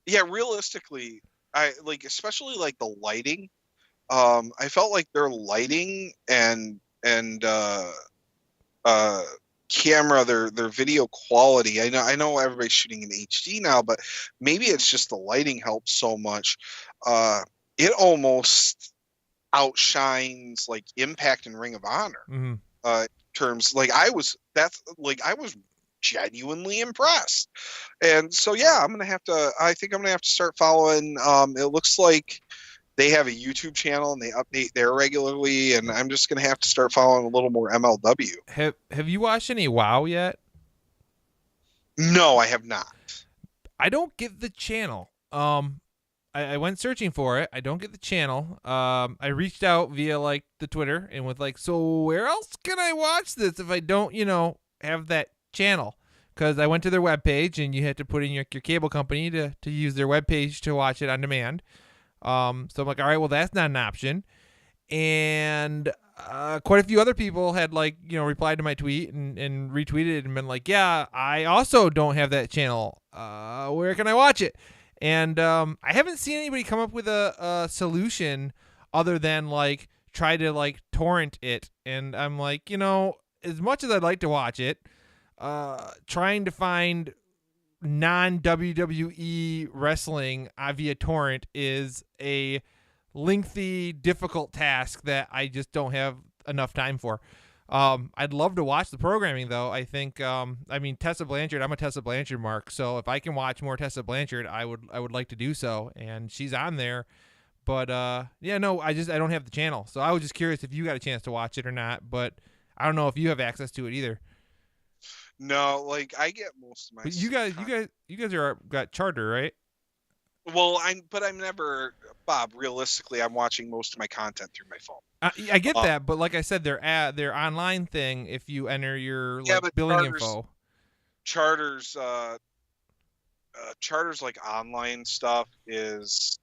Yeah, realistically, I like especially like the lighting. I felt like their lighting and camera, their video quality. I know everybody's shooting in HD now, but maybe it's just the lighting helps so much. It almost outshines like Impact and Ring of Honor.
Mm-hmm.
Terms like I was genuinely impressed. And so yeah, I think I'm gonna have to start following. It looks like they have a YouTube channel and they update there regularly, and I'm just gonna have to start following a little more MLW.
Have you watched any WoW yet?
No, I have not.
I don't get the channel. I went searching for it. I don't get the channel. I reached out via like the Twitter and was like, so where else can I watch this if I don't, have that channel? Because I went to their webpage and you had to put in your cable company to use their webpage to watch it on demand. So I'm like, all right, well, that's not an option. And quite a few other people had replied to my tweet and retweeted it and been like, yeah, I also don't have that channel. Where can I watch it? And I haven't seen anybody come up with a solution other than try to torrent it. And I'm like, as much as I'd like to watch it, trying to find non-WWE wrestling via torrent is a lengthy, difficult task that I just don't have enough time for. I'd love to watch the programming, though. I think, Tessa Blanchard, I'm a Tessa Blanchard mark, so if I can watch more Tessa Blanchard, I would like to do so, and she's on there. But, I don't have the channel, so I was just curious if you got a chance to watch it or not, but I don't know if you have access to it either.
No, I get most of my.
But you guys got Charter, right?
Well, I'm never, Bob. Realistically, I'm watching most of my content through my phone.
I get that, but like I said, their online thing. If you enter your billing info,
Charter's online stuff is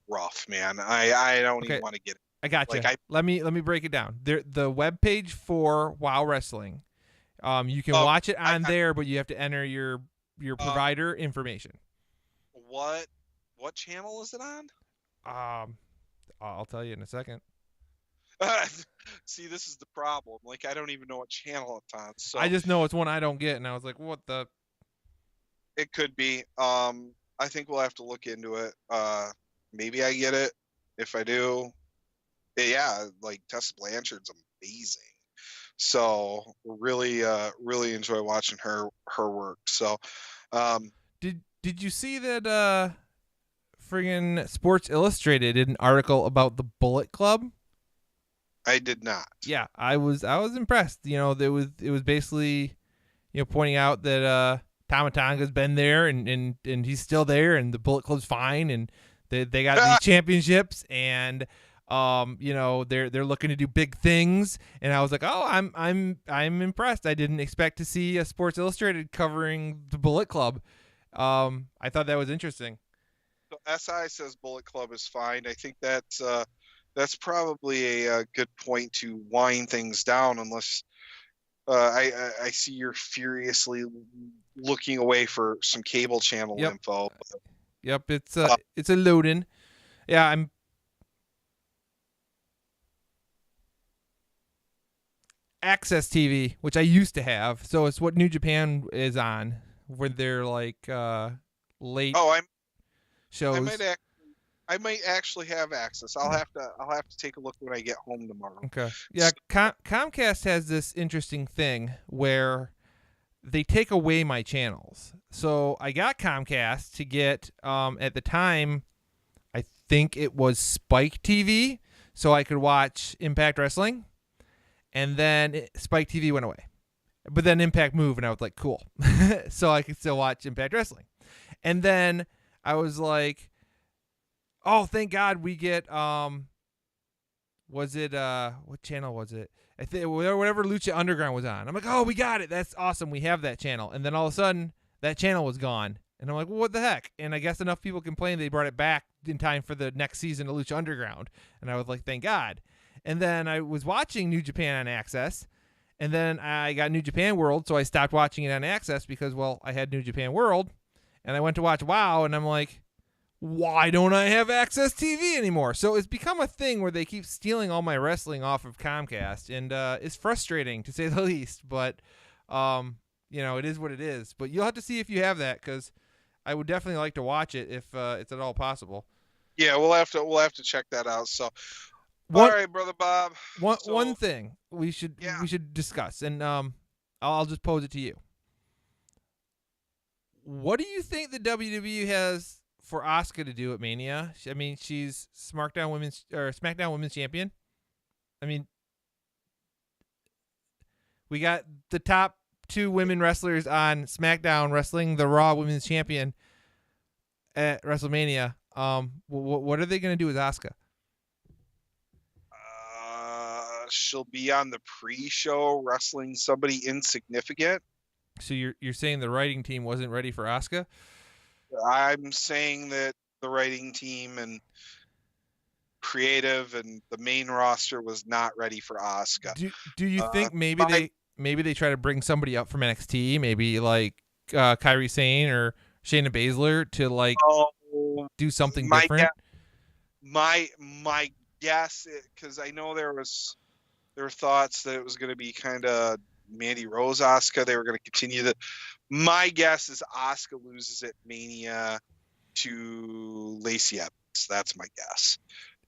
rough, man. I don't even want to get it.
I got you. Let me break it down. The web page for WoW Wrestling. You can watch it on there, but you have to enter your provider information.
What channel is it on?
I'll tell you in a second.
See, this is the problem. I don't even know what channel it's on. So
I just know it's one I don't get, and I was like, what the?
It could be. I think we'll have to look into it. Maybe I get it. If I do, yeah, Tessa Blanchard's amazing. So really enjoy watching her work. So,
did you see that friggin' Sports Illustrated did an article about the Bullet Club?
I did not.
Yeah, I was impressed. It was basically, pointing out that Tama Tonga's been there and he's still there, and the Bullet Club's fine, and they got these championships, and they're looking to do big things, and I was like, oh, I'm impressed. I didn't expect to see a Sports Illustrated covering the Bullet Club. I thought that was interesting.
So SI says Bullet Club is fine. I think that's probably a good point to wind things down, unless I see you're furiously looking away for some cable channel info.
Yep, it's a loading. Yeah, I'm. Access TV, which I used to have, so it's what New Japan is on, where they're late shows.
I might actually have access. I'll have to take a look when I get home tomorrow.
Okay. Yeah, Comcast has this interesting thing where they take away my channels. So I got Comcast to get at the time, I think it was Spike TV, so I could watch Impact Wrestling. And then Spike TV went away. But then Impact moved, and I was like, cool. So I could still watch Impact Wrestling. And then I was like, oh, thank God we get, what channel was it? I think whatever Lucha Underground was on. I'm like, oh, we got it. That's awesome. We have that channel. And then all of a sudden, that channel was gone. And I'm like, well, what the heck? And I guess enough people complained they brought it back in time for the next season of Lucha Underground. And I was like, thank God. And then I was watching New Japan on Access, and then I got New Japan World, so I stopped watching it on Access because, well, I had New Japan World, and I went to watch WoW, and I'm like, why don't I have Access TV anymore? So it's become a thing where they keep stealing all my wrestling off of Comcast, and it's frustrating, to say the least, but, it is what it is. But you'll have to see if you have that, because I would definitely like to watch it if it's at all possible.
Yeah, we'll have to check that out, so... All right, brother Bob.
One thing we should discuss, and I'll just pose it to you. What do you think the WWE has for Asuka to do at Mania? I mean, she's SmackDown Women's Champion. I mean, we got the top 2 women wrestlers on SmackDown wrestling the Raw Women's Champion at WrestleMania. What are they going to do with Asuka?
She'll be on the pre-show wrestling somebody insignificant.
So you're saying the writing team wasn't ready for Asuka?
I'm saying that the writing team and creative, and the main roster was not ready for Asuka.
Do you think maybe they try to bring somebody up from NXT, maybe like Kairi Sane or Shayna Baszler to like do something different?
My guess, because I know there were thoughts that it was going to be kind of Mandy Rose Asuka. They were going to continue that. My guess is Asuka loses at Mania to Lacey Evans. That's my guess.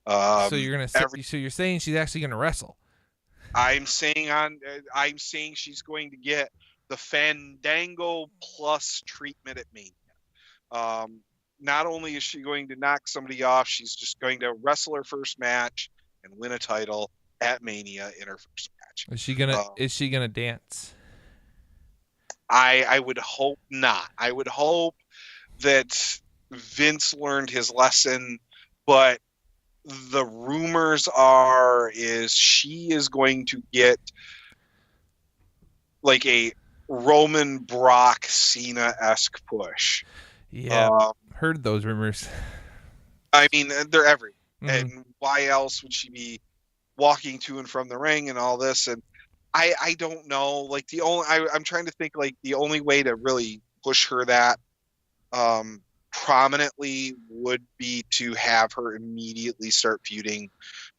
So you're saying she's actually going to wrestle?
I'm saying she's going to get the Fandango Plus treatment at Mania. Not only is she going to knock somebody off, she's just going to wrestle her first match and win a title at Mania in her first match.
Is she gonna dance?
I would hope not. I would hope that Vince learned his lesson, but the rumors is she is going to get like a Roman Brock Cena-esque push.
Yeah, heard those rumors.
I mean, they're everywhere.
Mm-hmm.
And why else would she be walking to and from the ring and all this? And I don't know. Like I'm trying to think like the only way to really push her that prominently would be to have her immediately start feuding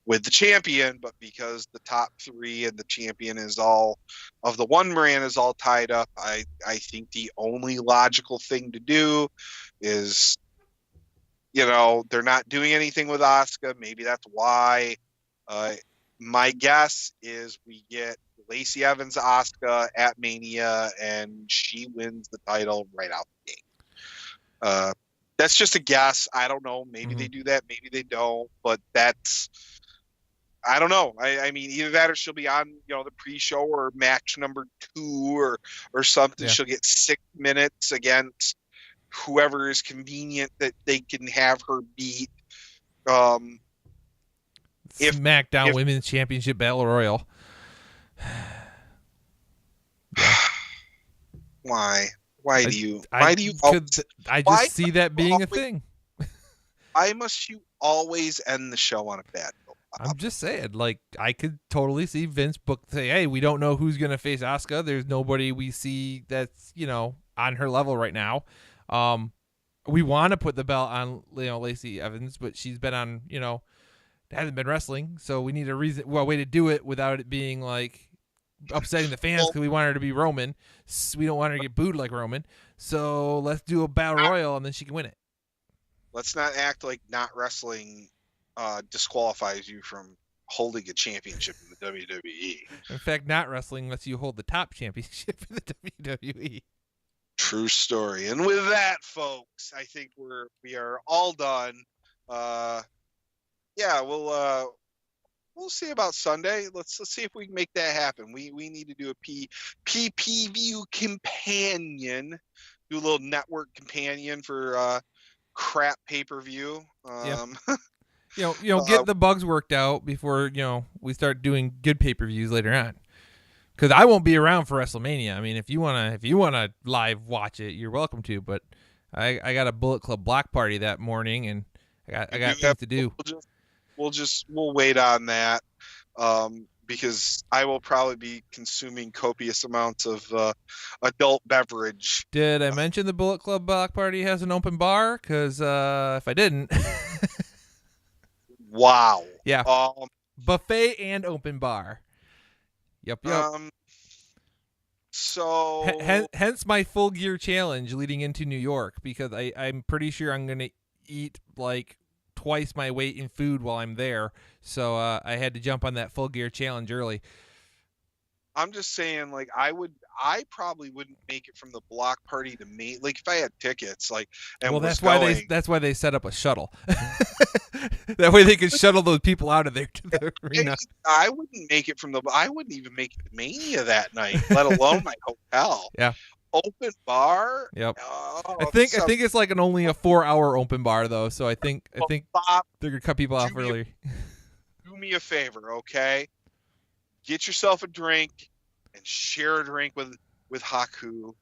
with the champion, but because the top three and the champion is all of the one brand is all tied up, I think the only logical thing to do is, they're not doing anything with Asuka. Maybe that's why. My guess is we get Lacey Evans Asuka at Mania, and she wins the title right out the gate. That's just a guess. I don't know. Maybe they do that. Maybe they don't. But I don't know. I mean, either that or she'll be on, the pre-show or match number 2 or something. Yeah. She'll get 6 minutes against whoever is convenient that they can have her beat.
Smackdown Women's Championship Battle Royal.
Why? Why do you?
I just see that being a thing.
Why must you always end the show on a bad note?
I'm just saying, like, I could totally see Vince say, hey, we don't know who's going to face Asuka. There's nobody we see that's, on her level right now. We want to put the belt on, Lacey Evans, but she's been on, hasn't been wrestling. So we need a way to do it without it being like upsetting the fans because we want her to be Roman. We don't want her to get booed like Roman. So let's do a battle royal and then she can win it.
Let's not act like not wrestling disqualifies you from holding a championship in the WWE.
In fact, not wrestling lets you hold the top championship in the WWE.
True story. And with that, folks, I think we are all done. Yeah, we'll see about Sunday. Let's see if we can make that happen. We need to do a PPV companion, do a little network companion for crap pay-per-view.
Get the bugs worked out before we start doing good pay-per-views later on. Because I won't be around for WrestleMania. I mean, if you wanna live watch it, you're welcome to. But I got a Bullet Club block party that morning, and I got things to do.
We'll wait on that because I will probably be consuming copious amounts of adult beverage.
Did I mention the Bullet Club block party has an open bar? Because if I didn't,
wow.
Yeah. Buffet and open bar. Yep.
So
hence my full gear challenge leading into New York, because I'm pretty sure I'm gonna eat like twice my weight in food while I'm there. So I had to jump on that full gear challenge early.
I'm just saying, like, I probably wouldn't make it from the block party to me. Like, if I had tickets, like, and
that's why they set up a shuttle. That way they could shuttle those people out of there to the arena.
I wouldn't even make it to Mania that night, let alone my hotel.
Yeah.
Open bar.
Yep. I think it's like only a 4-hour open bar though, so I think
Bob,
they're gonna cut people off early.
Do me a favor, okay? Get yourself a drink and share a drink with Haku,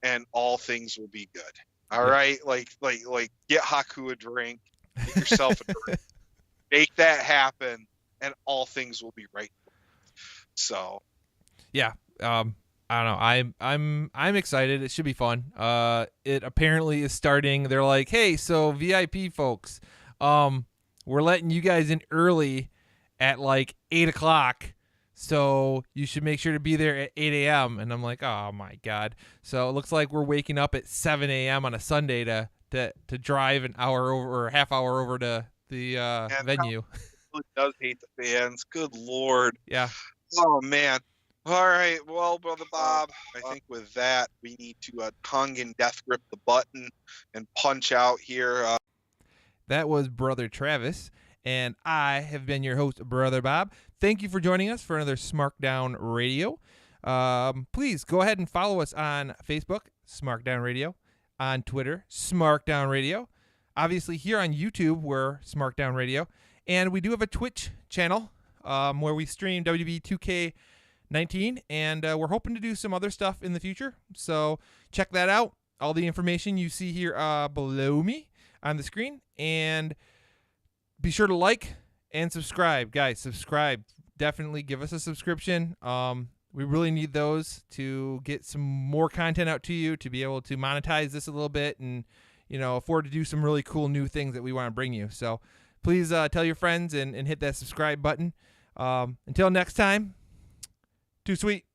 and all things will be good. All right, like get Haku a drink, get yourself a drink. Make that happen, and all things will be right. So,
yeah, I don't know. I'm excited. It should be fun. It apparently is starting. They're like, hey, so VIP folks, we're letting you guys in early at like 8:00. So you should make sure to be there at 8 a.m. And I'm like, oh my God. So it looks like we're waking up at 7 a.m. on a Sunday to drive an hour over or half hour over to the venue.
It does hate the fans. Good Lord.
Yeah.
Oh man. All right. Well, Brother Bob, I think with that, we need to tongue and death grip the button and punch out here.
That was Brother Travis. And I have been your host, Brother Bob. Thank you for joining us for another Smarkdown Radio. Please go ahead and follow us on Facebook, Smarkdown Radio, on Twitter, Smarkdown Radio. Obviously, here on YouTube, we're Smarkdown Radio. And we do have a Twitch channel where we stream WWE 2K19. And we're hoping to do some other stuff in the future. So check that out. All the information you see here below me on the screen. And be sure to like and subscribe. Guys, subscribe. Definitely give us a subscription. We really need those to get some more content out to you, to be able to monetize this a little bit and, afford to do some really cool new things that we want to bring you. So please tell your friends and hit that subscribe button. Until next time, too sweet.